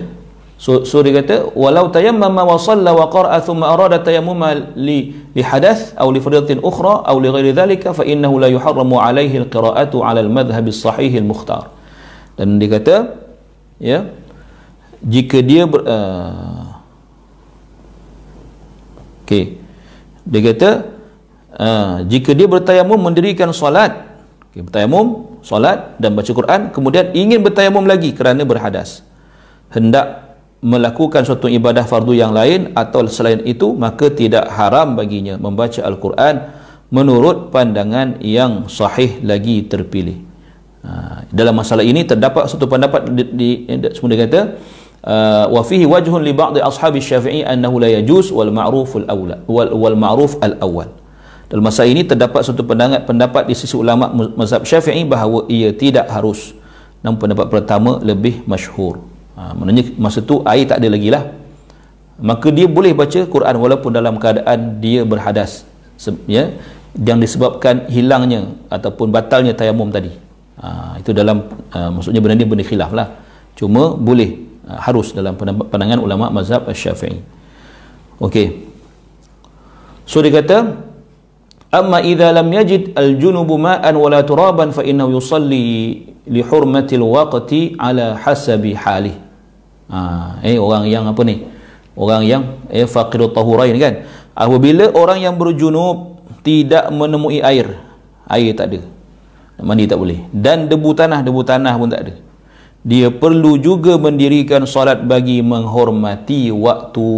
[SPEAKER 2] So dia kata walau tayammama wa shalla wa qara'a thumma arada tayammuma li hadath aw li faridatin ukhra aw li ghairi dhalika fa innahu la yuharramu alaihi alqira'atu 'ala al-madhhab as-sahih al-mukhtar. Dan dia kata, ya, jika dia dia kata jika dia bertayamum mendirikan solat, bertayamum, solat dan baca Quran, kemudian ingin bertayamum lagi kerana berhadas, hendak melakukan suatu ibadah fardu yang lain atau selain itu, maka tidak haram baginya membaca Al-Quran menurut pandangan yang sahih lagi terpilih. Dalam masalah ini terdapat satu pendapat semua dia kata wa fihi wajhun li ba'd ashabi Syafi'i annahu la yajuz wal ma'ruf al-awwal wal ma'ruf al-awwal. Dalam masalah ini terdapat satu pendapat di sisi ulama mazhab Syafi'i bahawa ia tidak harus. Namun pendapat pertama lebih masyhur. Maknanya masa tu air tak ada lagi lah. Maka dia boleh baca Quran walaupun dalam keadaan dia berhadas. Ya, yang disebabkan hilangnya ataupun batalnya tayamum tadi. Itu dalam maksudnya benda ni benda khilaf lah. Cuma boleh, harus dalam pandangan ulama mazhab Syafi'i. Okey. So dia kata, amma idza lam yajid al-junubu ma'an wala turaban fa innahu yusalli li hurmatil waqti ala hasabi halih. Orang yang apa ni? Orang yang faqirut tahurain kan. Apabila orang yang berjunub tidak menemui air tak ada, mandi tak boleh, dan debu tanah pun tak ada, dia perlu juga mendirikan solat bagi menghormati waktu,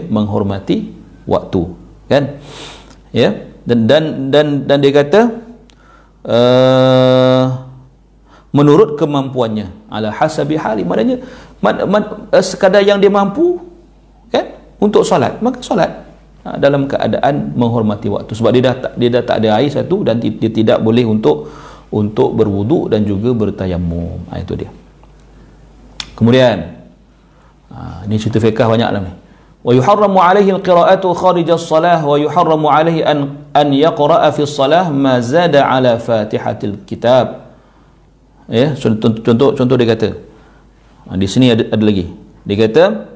[SPEAKER 2] menghormati waktu, kan? Ya. Dan dia kata menurut kemampuannya, ala hasabi hali, maknanya sekadar yang dia mampu, kan, untuk solat, maka solat dalam keadaan menghormati waktu, sebab dia dah tak ada air satu, dan dia tidak boleh untuk berwuduk dan juga bertayamum. Itu dia. Kemudian ini cerita fiqh banyak lah ni. Wa yuharramu alaihi alqira'atu kharij as-salah wa yuharramu alaihi an yaqra'a fi as-salah ma zada ala fatihatil kitab. Ya, contoh dia kata. Di sini ada lagi. Dia kata,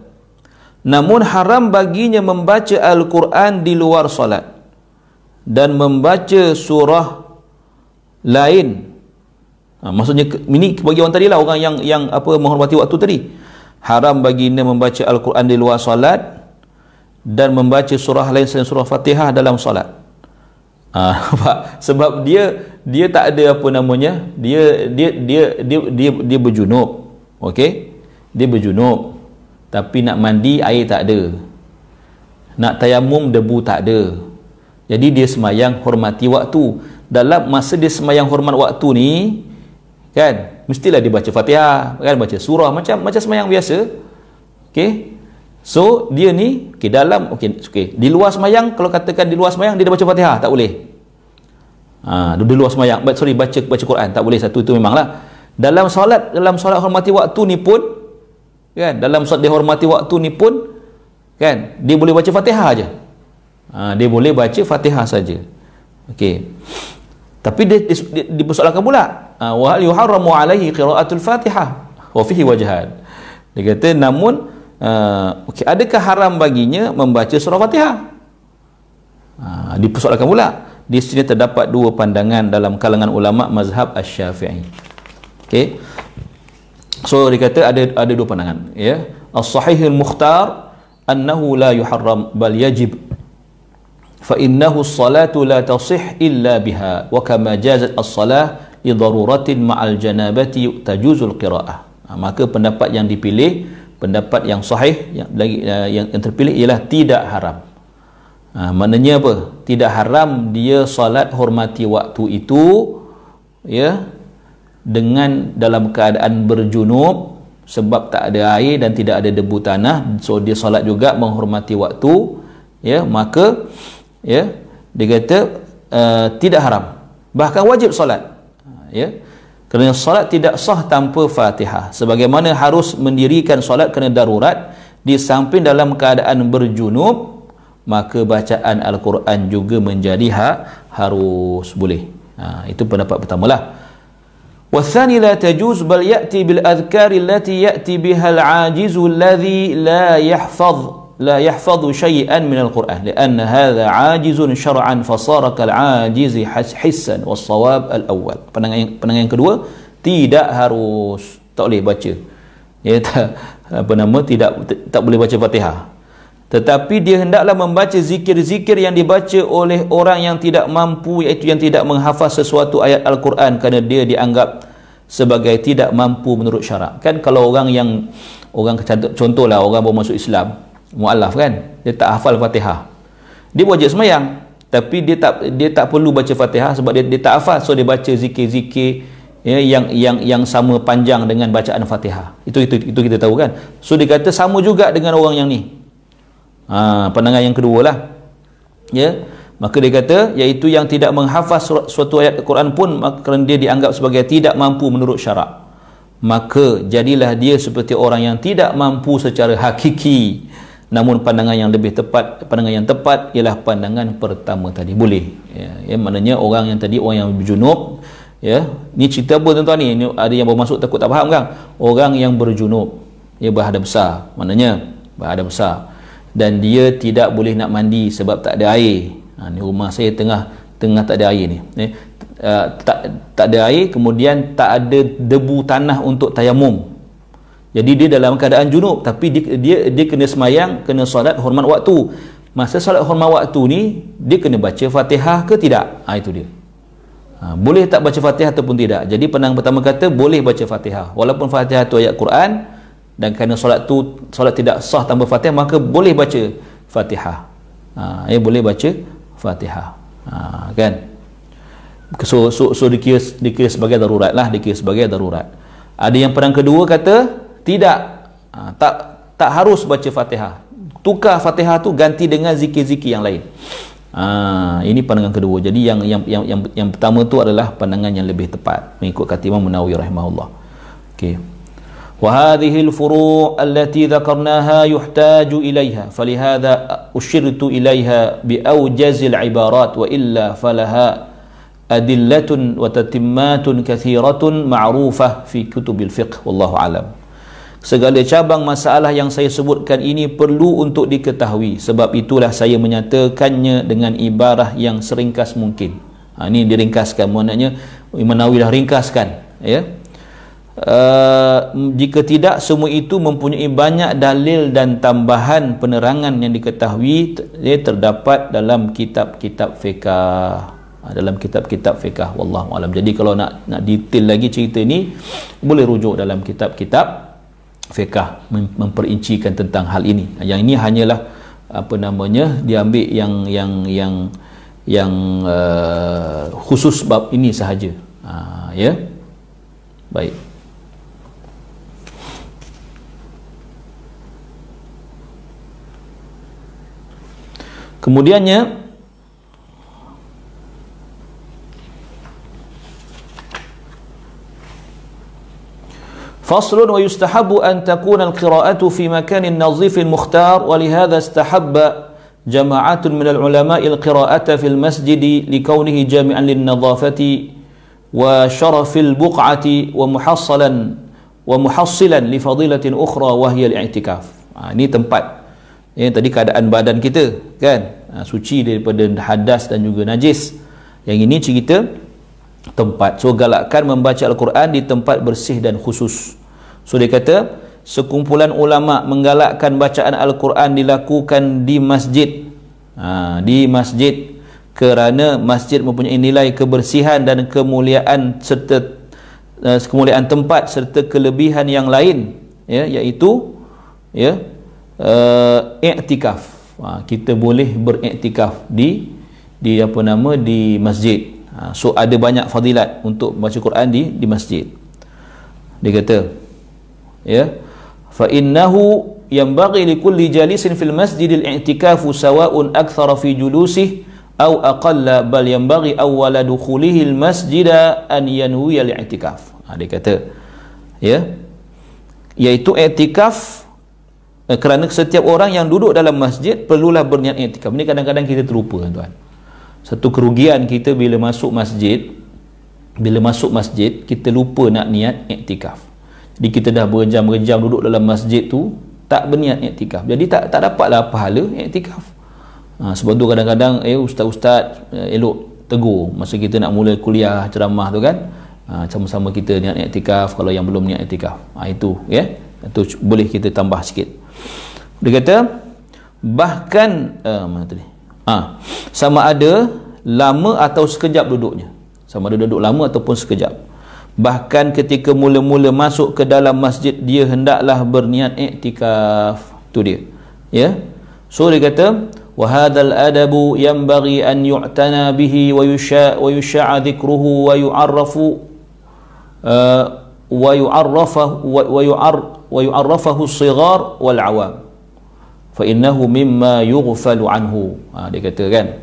[SPEAKER 2] namun haram baginya membaca Al-Quran di luar solat dan membaca surah lain. Maksudnya ini bagi orang tadi lah, orang yang menghormati waktu tadi. Haram baginda membaca Al-Quran di luar solat dan membaca surah lain selain surah Fatihah dalam solat. Sebab dia tak ada apa namanya, dia berjunub. Okey? Dia berjunub, tapi nak mandi air tak ada, nak tayamum debu tak ada. Jadi dia semayang hormati waktu. Dalam masa dia semayang hormat waktu ni, kan, mestilah dia baca Fatihah, kan, baca surah macam semayang biasa. Okey. So dia ni dalam di luar semayang, kalau katakan di luar semayang dia dah baca Fatihah, tak boleh. Di luar semayang, baca Quran tak boleh, satu itu memanglah. Dalam solat hormati waktu ni pun, kan, dalam solat dia hormati waktu ni pun, kan, dia boleh baca Fatihah aja. Dia boleh baca Fatihah saja. Okey. Tapi dia dipersoalkan pula, wa hal yuharramu alaihi qira'atul Fatihah wa fihi wajhan. Dia kata, namun adakah haram baginya membaca surah Fatihah? Dipersoalkan pula. Di sini terdapat dua pandangan dalam kalangan ulama mazhab Asy-Syafi'i. Okey. So dia kata ada dua pandangan, ya. As-sahihul mukhtar annahu la yuharram bal yajib. Fa innahu as-salatu la tasih illa biha wa kama jazat as-salah li daruratin ma'al janabati tajuzul qira'ah. Maka pendapat yang dipilih, pendapat yang sahih, yang terpilih ialah tidak haram. Maknanya apa? Tidak haram dia solat hormati waktu itu, ya, dengan dalam keadaan berjunub sebab tak ada air dan tidak ada debu tanah. So dia solat juga menghormati waktu, ya, maka, ya, dia kata tidak haram, bahkan wajib solat, ya, kerana solat tidak sah tanpa Fatihah, sebagaimana harus mendirikan solat kerana darurat. Di samping dalam keadaan berjunub, maka bacaan Al-Quran juga menjadi harus boleh. Itu pendapat pertamalah. Wathani la tajuz bal ya'ti bil adhkar allati ya'ti biha al-ajizu alladhi la yahfadhu shay'an min al-Quran lianna hadha 'ajizun syar'an fasara kal-'ajizi hissan was-shawab al-awwal. Pandangan yang kedua, tidak harus, tak boleh baca, ya, tak boleh baca Fatihah, tetapi dia hendaklah membaca zikir-zikir yang dibaca oleh orang yang tidak mampu, iaitu yang tidak menghafaz sesuatu ayat Al-Quran kerana dia dianggap sebagai tidak mampu menurut syarak. Kan kalau orang contohlah orang baru masuk Islam, mu'alaf, kan, dia tak hafal Fatihah, dia wajib semayang, tapi dia tak perlu baca Fatihah sebab dia tak hafal. So dia baca zikir-zikir, ya, yang sama panjang dengan bacaan Fatihah. Itu kita tahu, kan. So dia kata sama juga dengan orang yang ni. Pandangan yang kedua lah, ya, Maka dia kata, iaitu yang tidak menghafaz suatu ayat Al-Quran pun, maka kerana dia dianggap sebagai tidak mampu menurut syarak, maka jadilah dia seperti orang yang tidak mampu secara hakiki. Namun pandangan yang lebih tepat, pandangan yang tepat ialah pandangan pertama tadi. Boleh. Ya, maknanya orang yang tadi, orang yang berjunub, ya, ni cerita apa tuan-tuan ni? Ini ada yang baru masuk takut tak faham kan? Orang yang berjunub, dia berhadap besar, maknanya berhadap besar, dan dia tidak boleh nak mandi sebab tak ada air. Ni rumah saya tengah tak ada air ni. Tak ada air, kemudian tak ada debu tanah untuk tayamum. Jadi dia dalam keadaan junub, tapi dia kena semayang, kena solat hormat waktu. Masa solat hormat waktu ni, dia kena baca Fatihah ke tidak? Itu dia. Boleh tak baca Fatihah ataupun tidak? Jadi pandangan pertama kata boleh baca Fatihah. Walaupun Fatihah tu ayat Quran, dan kerana solat tidak sah tanpa Fatihah, maka boleh baca Fatihah. Boleh baca Fatihah. Kan? So dikira sebagai darurat lah, dikira sebagai darurat. Ada yang pandangan kedua kata tidak, tak harus baca Fatihah. Tukar Fatihah tu ganti dengan zikir-zikir yang lain. Ini pandangan kedua. Jadi yang pertama tu adalah pandangan yang lebih tepat mengikut kata Imam Nawawi rahimahullah. Okey. وهذه الفروع التي ذكرناها يحتاج إليها فلهذا أشرت إليها بأوجز العبارات وإلا فلها أدلة وتتمات كثيرة معروفة في كتب الفقه والله أعلم. Segala cabang masalah yang saya sebutkan ini perlu untuk diketahui, sebab itulah saya menyatakannya dengan ibarah yang seringkas mungkin. Ini diringkaskan, maknanya Imam Nawawi dah ringkaskan, ya. Jika tidak, semua itu mempunyai banyak dalil dan tambahan penerangan yang diketahui terdapat dalam kitab-kitab fiqh, wallahu alam. Jadi kalau nak detail lagi cerita ni, boleh rujuk dalam kitab-kitab fiqh memperincikan tentang hal ini. Yang ini hanyalah diambil yang khusus bab ini sahaja. Ya, baik. Kemudiannya فصل ويستحب أن تكون القراءة في مكان نظيف مختار ولهذا استحب جماعة من العلماء القراءة في المسجد لكونه جامعا للنظافة وشرف البقعة ومحصلا لفضيلة أخرى وهي الاعتكاف. Ini tempat, tadi keadaan badan kita kan, suci daripada hadas dan juga najis. Yang ini cerita tempat. So galakkan membaca Al-Quran di tempat bersih dan khusus. So dia kata sekumpulan ulama menggalakkan bacaan Al-Quran dilakukan di masjid. Di masjid kerana masjid mempunyai nilai kebersihan dan kemuliaan serta kemuliaan tempat serta kelebihan yang lain, ya, iaitu i'tikaf. Kita boleh beriktikaf di masjid. So ada banyak fadilat untuk baca Quran di masjid. Dia kata, ya, fa innahu yanbaghi likulli jalisin fil masjidil i'tikafu sawa'un akthara fi julusihi aw aqalla, bal yanbaghi awwala dukhulihi al masjida an yanwiya al i'tikaf. Dia kata, ya, iaitu i'tikaf kerana setiap orang yang duduk dalam masjid perlulah berniat i'tikaf. Ini kadang-kadang kita terlupa, tuan. Satu kerugian kita bila masuk masjid kita lupa nak niat iktikaf. Jadi kita dah berjam-jam duduk dalam masjid tu tak berniat iktikaf, jadi tak dapatlah pahala iktikaf. Sebab tu kadang-kadang ustaz-ustaz elok tegur masa kita nak mula kuliah ceramah tu kan, sama-sama kita niat iktikaf kalau yang belum niat iktikaf. Itu, ya, itu boleh kita tambah sikit. Dia kata bahkan mana tadi, sama ada lama atau sekejap duduknya, sama ada duduk lama ataupun sekejap. Bahkan ketika mula-mula masuk ke dalam masjid dia hendaklah berniat iktikaf. Tu dia, ya. So dia kata wa hadzal adabu yanbaghi an yu'tana bihi wa yusha'a dhikruhu wa yu'arrafahu as-sighar wal 'awam fa innahu mimma yughfalu anhu. Dia kata kan,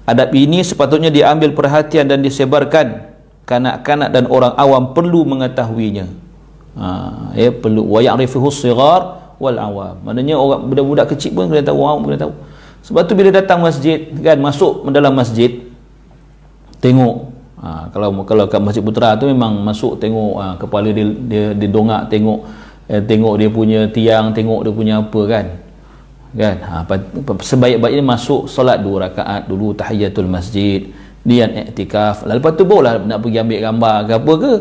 [SPEAKER 2] Adab ini sepatutnya diambil perhatian dan disebarkan. Kanak-kanak dan orang awam perlu mengetahuinya. Perlu wa ya'rifuhu as-sighar wal awam. Maknanya orang budak-budak kecil pun kena tahu, awam kena tahu. Sebab tu bila datang masjid kan, masuk dalam masjid, tengok kalau kat Masjid Putra tu memang masuk tengok kepala dia dongak, tengok dia punya tiang, tengok dia punya apa kan. Sebaik-baiknya masuk solat 2 rakaat dulu, tahiyatul masjid, niat iktikaf, lepas tu barulah nak pergi ambil gambar ke apa ke.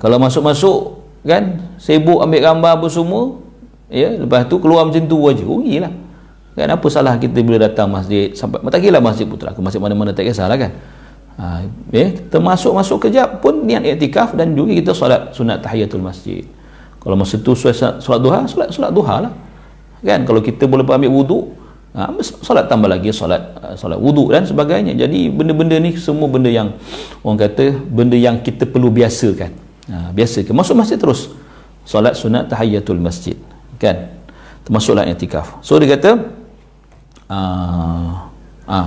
[SPEAKER 2] Kalau masuk-masuk kan sibuk ambil gambar apa semua, lepas tu keluar macam tu aja, rugilah kan. Apa salah kita bila datang masjid, sampai tak kira Masjid Putra ke masjid mana-mana, tak kisahlah kan. Termasuk kejap pun niat iktikaf, dan juga kita solat sunat tahiyatul masjid. Kalau masa tu solat duha, solat duha lah kan. Kalau kita boleh ambil wuduk, solat tambah lagi solat wuduk dan sebagainya. Jadi benda-benda ni semua benda yang orang kata benda yang kita perlu biasakan. Biasakan masuk masjid terus solat sunat tahiyatul masjid kan, termasuklah i'tikaf. So dia kata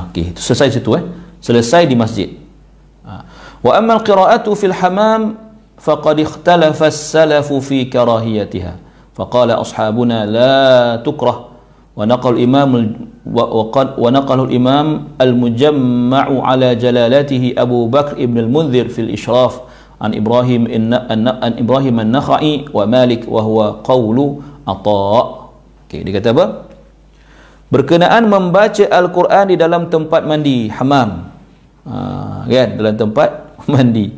[SPEAKER 2] okey, selesai situ selesai di masjid. Wa amma al-qira'atu fil hamam faqad ikhtalafa as-salafu fi karahiyatiha faqala ashabuna la tukrah. ونقل الإمام المجمع على جلالته أبو بكر ابن المنذر في الإشراف عن إبراهيم النخعي ومالك وهو قول عطاء. Dia kata apa? Berkenaan membaca Al-Quran di dalam tempat mandi, hamam, kan, dalam tempat mandi,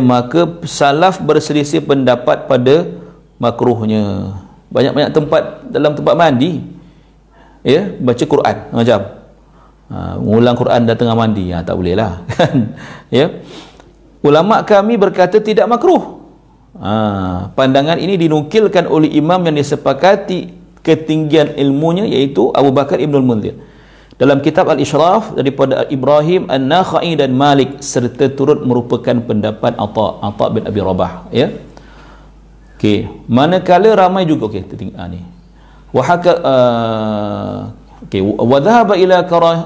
[SPEAKER 2] maka salaf berselisih pendapat pada makruhnya. Banyak-banyak tempat dalam tempat mandi baca Quran macam mengulang Quran dah tengah mandi, tak boleh lah kan. Ulama kami berkata tidak makruh. Pandangan ini dinukilkan oleh imam yang disepakati ketinggian ilmunya, iaitu Abu Bakar Ibn al-Munzir dalam kitab Al-Ishraf daripada Ibrahim An-Nakhai dan Malik, serta turut merupakan pendapat Atha bin Abi Rabah. Manakala ramai juga ni wa dhahaba ila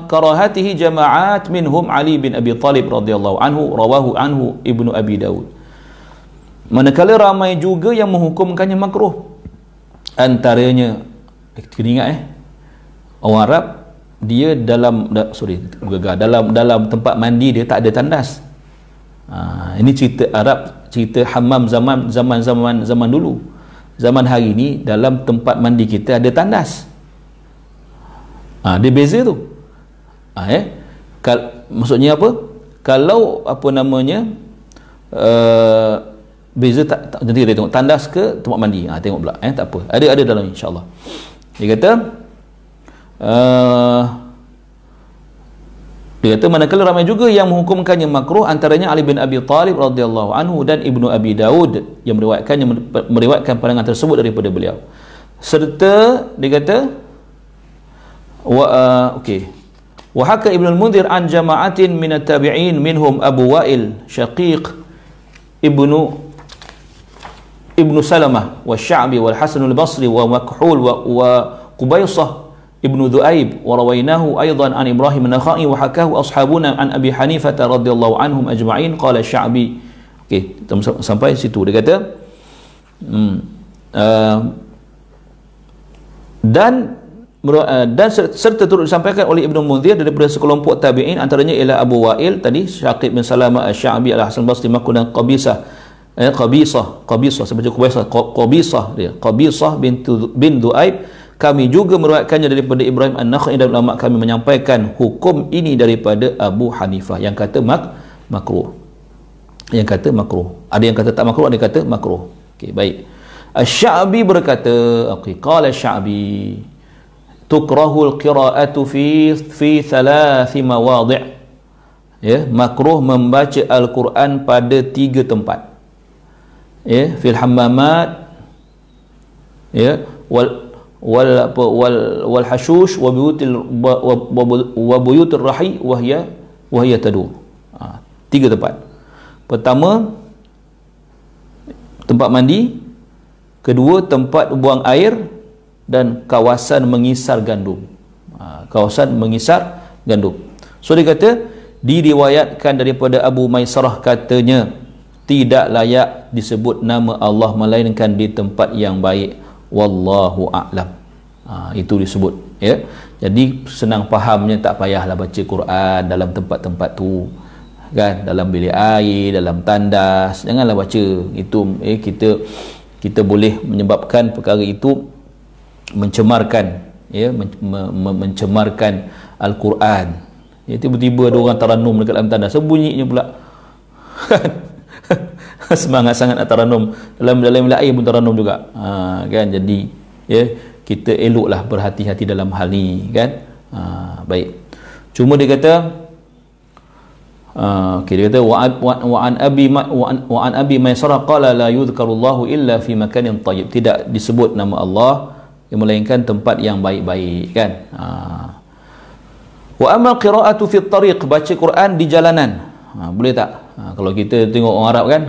[SPEAKER 2] karahatihi jama'at minhum Ali bin Abi Talib radhiyallahu anhu, rawahu anhu Ibnu Abi Daud. Manakala ramai juga yang menghukumkannya makruh. Antaranya kena ingat orang Arab, dia dalam tempat mandi dia tak ada tandas. Ini cerita Arab, cerita hammam zaman dulu. Zaman hari ni dalam tempat mandi kita ada tandas. Dia beza tu. Maksudnya apa? Kalau apa namanya beza tak nanti kita tengok tandas ke tempat mandi. Tengok pula tak apa. Ada dalam insya-Allah. Dia kata manakala ramai juga yang menghukumkannya makruh, antaranya Ali bin Abi Talib radhiyallahu anhu dan Ibnu Abi Daud yang meriwayatkan pandangan tersebut daripada beliau. Serta dia kata wa haka Ibnu al-Munzir an jama'atin min at-tabi'in minhum Abu Wa'il Syaqiq Ibnu Salamah wa Sya'bi wal Hasan al-Basri wa Makhul wa Qubaisah Ibnu Dhu'aib wa rawainahu aidan an Ibrahim an-Nakhai wa hakahu ashabuna an Abi Hanifah radhiyallahu anhum ajma'in qala Sya'bi. Sampai situ dia kata dan serta turut disampaikan oleh Ibnu Munzir daripada sekelompok tabi'in, antaranya ialah Abu Wa'il tadi, Syaqib bin Salamah, Asy-Sya'bi, Al-Hasan Basri, Makhul dan Qabisah sebaca Qabisah dia, Qabisah bin Dhu'aib. Kami juga meriwayatkannya daripada Ibrahim An-Nakhai, dan ulama kami menyampaikan hukum ini daripada Abu Hanifah yang kata makruh. Yang kata makruh. Ada yang kata tak makruh, ada yang kata makruh. Baik. Asy-Sya'bi berkata, qala Asy-Sya'bi tukrahul qira'atu fi 3 mawadhi'. Makruh membaca Al-Quran pada 3 tempat. Fil hammamat, wal hashush wa buyutir rahi wa hiya tadur. 3 tempat. Pertama, tempat mandi. Kedua, tempat buang air. Dan kawasan mengisar gandum. Kawasan mengisar gandum. So dia kata diriwayatkan daripada Abu Maisarah katanya tidak layak disebut nama Allah melainkan di tempat yang baik, wallahu a'lam. Itu disebut, ya. Jadi senang fahamnya, tak payahlah baca Quran dalam tempat-tempat tu, kan, dalam bilik air, dalam tandas, janganlah baca itu. Kita boleh menyebabkan perkara itu mencemarkan, ya, mencemarkan Al-Quran. Ya, tiba-tiba ada orang taranum dekat dalam tandas, bunyinya pula semangat sangat nak taranum, dalam air pun taranum juga, kan. Jadi, ya, kita eloklah berhati-hati dalam hal ni, kan. Baik, cuma dia kata dia kata wa an abi Maisarah qala la yudhkarullahu illa fi makanin tayyib, tidak disebut nama Allah melainkan tempat yang baik-baik, kan. Wa amma qira'atu fi tariq, baca Quran di jalanan, boleh tak? Kalau kita tengok orang Arab, kan,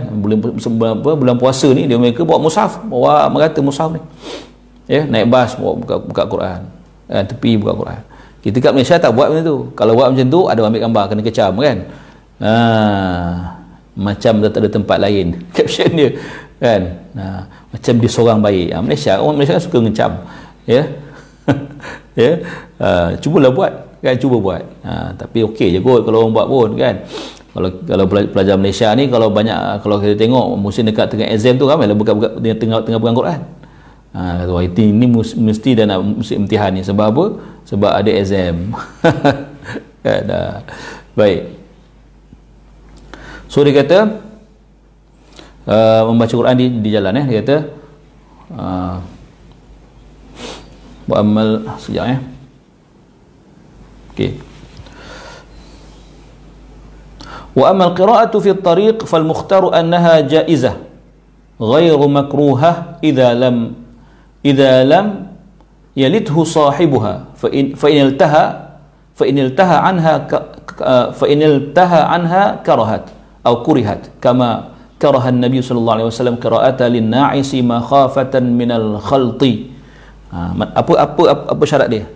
[SPEAKER 2] bulan puasa ni mereka bawa mushaf, bawa merata mushaf ni, ya, naik bas bawa buka Quran, tepi buka Quran. Kita kat Malaysia tak buat macam tu. Kalau buat macam tu ada ambil gambar, kena kecam, kan. Macam tak ada tempat lain caption dia, kan. Macam dia seorang baik. Orang Malaysia kan suka ngecam, ya. Ya, cubalah buat, kan, cuba buat. Tapi okey je kot kalau orang buat pun, kan. Kalau pelajar Malaysia ni, kalau kita tengok musim dekat tengah exam tu, ramailah buka tengah pegang Quran. Ini mesti dah nak musim imtihan ni. Sebab apa? Sebab ada exam. Baik. So dia kata membaca Quran di jalan, dia kata buat amal sekejap, okey. Wa amal qira'atu fi at-tariq fal mukhtaru annaha jaizah ghairu makruhah idza lam yalidhu sahibuha fa in iltaha anha karahat atau kurihat kama karaha an-nabi sallallahu alaihi wasallam qira'ata lin-na'isi makhafatan minal khalti. Apa syarat dia?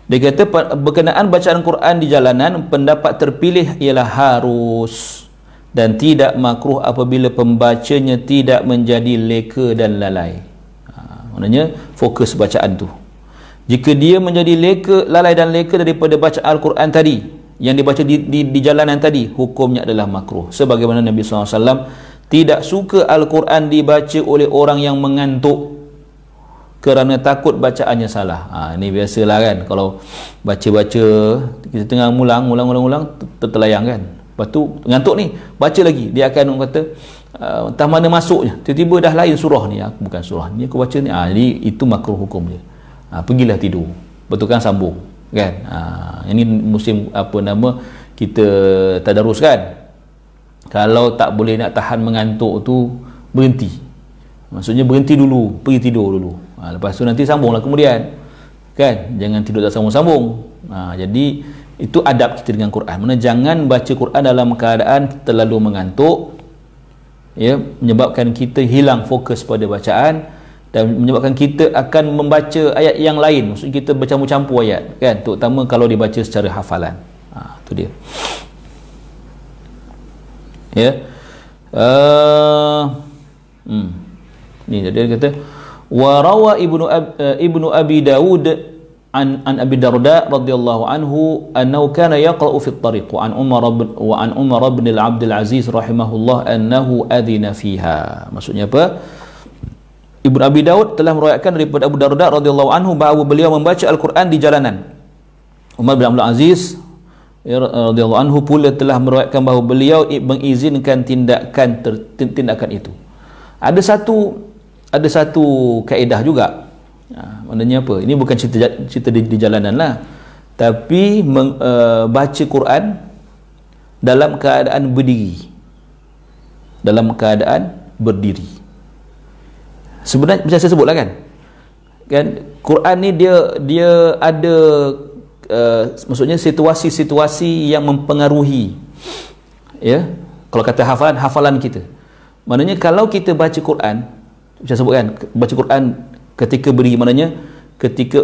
[SPEAKER 2] Dia kata berkenaan bacaan Quran di jalanan, pendapat terpilih ialah harus dan tidak makruh apabila pembacanya tidak menjadi leka dan lalai. Maknanya fokus bacaan tu. Jika dia menjadi lalai dan leka daripada bacaan Al-Quran tadi yang dibaca di jalanan tadi, hukumnya adalah makruh. Sebagaimana Nabi SAW tidak suka Al-Quran dibaca oleh orang yang mengantuk kerana takut bacaannya salah. Ini biasalah, kan, kalau baca-baca kita tengah ulang tertelayang, kan. Lepas tu ngantuk ni, baca lagi, dia akan kata entah mana masuknya, tiba-tiba dah lain surah ni, bukan surah ni aku baca ni. Jadi itu makruh hukum dia. Pergilah tidur, betulkan sambung, kan. Ini musim kita tadarus, kan. Kalau tak boleh nak tahan mengantuk tu, berhenti. Maksudnya berhenti dulu, pergi tidur dulu. Lepas tu nanti sambunglah kemudian, kan. Jangan tidur tak sambung-sambung. Jadi itu adab kita dengan Quran. Mana jangan baca Quran dalam keadaan terlalu mengantuk, ya, menyebabkan kita hilang fokus pada bacaan dan menyebabkan kita akan membaca ayat yang lain. Maksudnya kita bercampur-campur ayat, kan, terutama kalau dibaca secara hafalan. Itu dia, ya. Ni dia kata wa rawa ibnu abi Dawud an Abi Darda radhiyallahu anhu annahu kana yaqra'u fi at-tariq wa an Umar bin Abdul Aziz rahimahullah annahu adina fiha. Maksudnya apa? Ibnu Abi Dawud telah meriwayatkan daripada Abu Darda radhiyallahu anhu bahawa beliau membaca Al-Quran di jalanan. Umar bin Abdul Aziz radhiyallahu anhu pula telah meriwayatkan bahawa beliau mengizinkan tindakan itu. Ada satu kaedah juga. Maknanya apa? Ini bukan cerita di jalanan lah, tapi baca Quran dalam keadaan berdiri. Sebenarnya macam saya sebutlah, kan Quran ni dia ada maksudnya situasi-situasi yang mempengaruhi, ya. Kalau kata hafalan kita, maknanya kalau kita baca Quran, saya sebutkan baca Quran ketika berdiri, maknanya ketika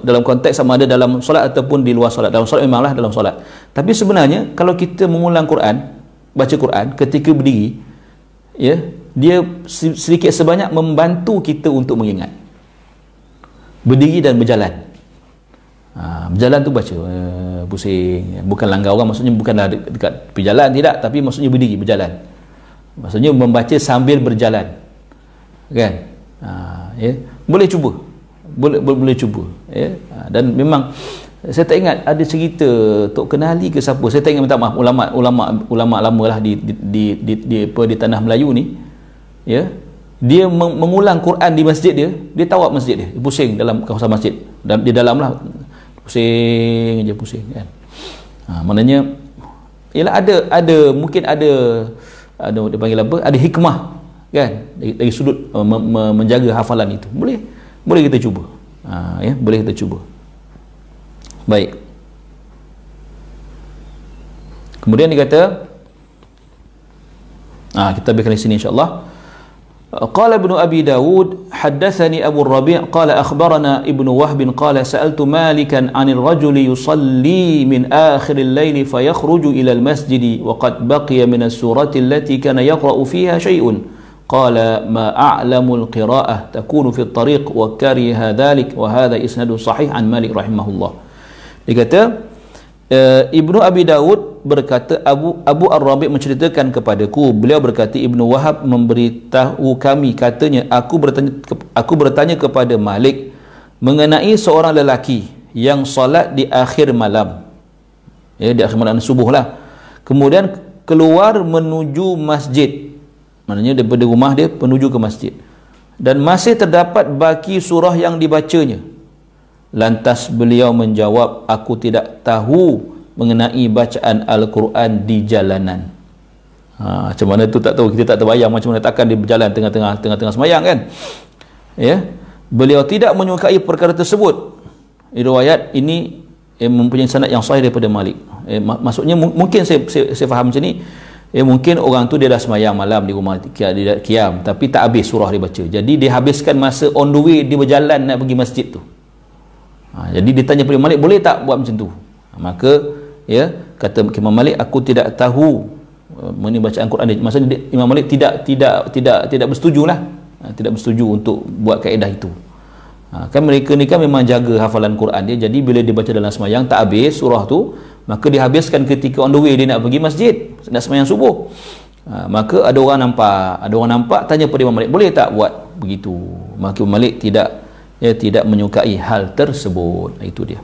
[SPEAKER 2] dalam konteks sama ada dalam solat ataupun di luar solat. Dalam solat memanglah dalam solat. Tapi sebenarnya kalau kita mengulang Quran, baca Quran ketika berdiri, ya, dia sedikit sebanyak membantu kita untuk mengingat. Berdiri dan berjalan. Berjalan tu baca pusing, bukan langgar orang, maksudnya bukanlah dekat berjalan, tidak, tapi maksudnya berdiri berjalan, maksudnya membaca sambil berjalan, kan? Ya, boleh cuba, boleh cuba, ya. Dan memang saya tak ingat ada cerita Tok Kenali ke siapa, saya tak ingat, minta maaf, ulama lama lah di tanah Melayu ni, ya, dia mengulang Quran di masjid dia tawaf masjid dia pusing dalam kawasan masjid, dan di dalam lah pusing je, pusing, kan. Maknanya ialah ada mungkin ada dia panggil apa, ada hikmah, kan, dari sudut menjaga hafalan itu. Boleh kita cuba, ya, boleh kita cuba. Baik, kemudian dia kata, kita habiskan di sini insya-Allah. قال ابن أبي داود حدثني أبو الربيع قال أخبرنا ابن وهب قال سألت مالكا عن الرجل يصلي من آخر الليل فيخرج إلى المسجد وقد بقي من السورة التي كان يقرأ فيها شيء قال ما أعلم القراءة تكون في الطريق وكره ذلك وهذا إسناد صحيح عن مالك رحمه الله. Dia kata Ibnu Abi Daud berkata, Abu Ar-Rabi' menceritakan kepadaku, beliau berkata Ibnu Wahab memberitahu kami, katanya aku bertanya kepada Malik mengenai seorang lelaki yang solat di akhir malam, ya, di akhir malam subuh lah, kemudian keluar menuju masjid, maknanya daripada rumah dia menuju ke masjid, dan masih terdapat baki surah yang dibacanya. Lantas beliau menjawab, aku tidak tahu mengenai bacaan Al-Quran di jalanan. Macam mana tu tak tahu, kita tak terbayang macam mana takkan dia berjalan tengah-tengah sembahyang, kan, ya. Beliau tidak menyukai perkara tersebut. Riwayat ini mempunyai sanad yang sahih daripada Malik. Maksudnya mungkin saya faham macam ni, mungkin orang tu dia dah sembahyang malam di rumah, dia qiyam, tapi tak habis surah dia baca, jadi dia habiskan masa on the way dia berjalan nak pergi masjid tu. Jadi dia tanya pada Malik, boleh tak buat macam tu? Maka, ya, kata Imam Malik, aku tidak tahu mengenai bacaan Quran. Maksudnya Imam Malik tidak bersetujulah, tidak bersetuju untuk buat kaedah itu. Kan mereka ni kan memang jaga hafalan Quran dia, jadi bila dia baca dalam sembahyang tak habis surah tu, maka dia habiskan ketika on the way dia nak pergi masjid, nak sembahyang subuh. Maka ada orang nampak tanya pada Imam Malik, boleh tak buat begitu? Maka Imam Malik tidak menyukai hal tersebut. Itu dia.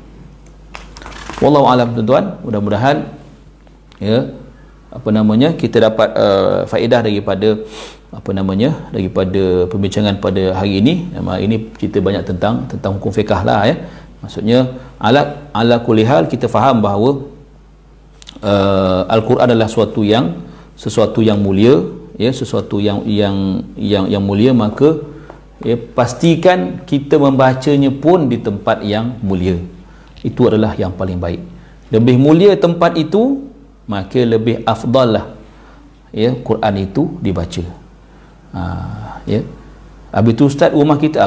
[SPEAKER 2] Wallahu a'lam, tuan-tuan. Mudah-mudahan, ya, kita dapat faedah daripada daripada perbincangan pada hari ini. Ini kita banyak tentang hukum fiqh lah, ya. Maksudnya ala kulli hal kita faham bahawa Al-Quran adalah sesuatu yang mulia, ya, sesuatu yang mulia, maka, ya, pastikan kita membacanya pun di tempat yang mulia. Itu adalah yang paling baik. Lebih mulia tempat itu, maka lebih afdal lah, ya, Quran itu dibaca. Ya. Habis itu ustaz, rumah kita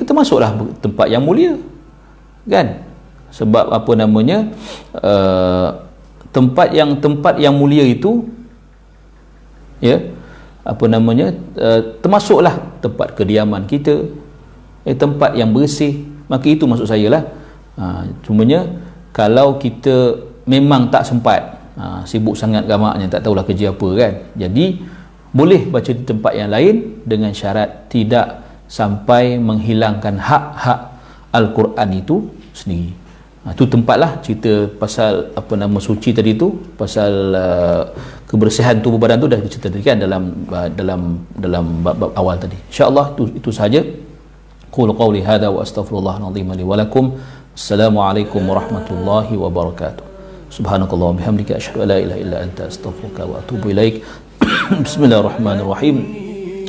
[SPEAKER 2] termasuklah tempat yang mulia, kan? Sebab tempat yang mulia itu, ya, termasuklah tempat kediaman kita, tempat yang bersih, maka itu maksud saya lah. Cumanya kalau kita memang tak sempat, sibuk sangat gamaknya, tak tahulah kerja apa, kan, jadi boleh baca di tempat yang lain dengan syarat tidak sampai menghilangkan hak-hak Al-Quran itu sendiri. Itu tempatlah cerita pasal suci tadi tu, pasal kebersihan tubuh badan tu dah diceritakan dalam bab awal tadi. Insya-Allah itu sahaja. Qul qawli hadza wa astaghfirullahal azim li wa lakum. Assalamualaikum warahmatullahi wabarakatuh. Subhanakallahumma bihamdika asyhadu an la ilaha illa anta astaghfiruka wa atubu ilaik. Bismillahirrahmanirrahim.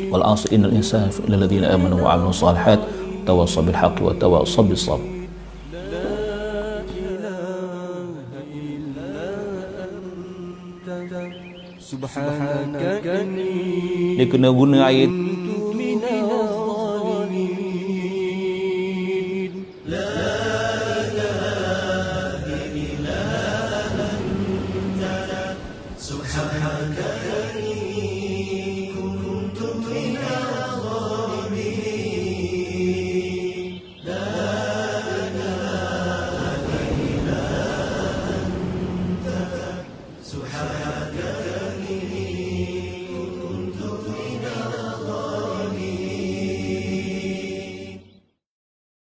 [SPEAKER 2] Wal 'asri innal insana illal ladzina amanu wa 'amilus shalihat tawassaw bil haqqi wa tawassaw bis sabr. Subhanaka dia kena guna air.
[SPEAKER 1] سبحان كريم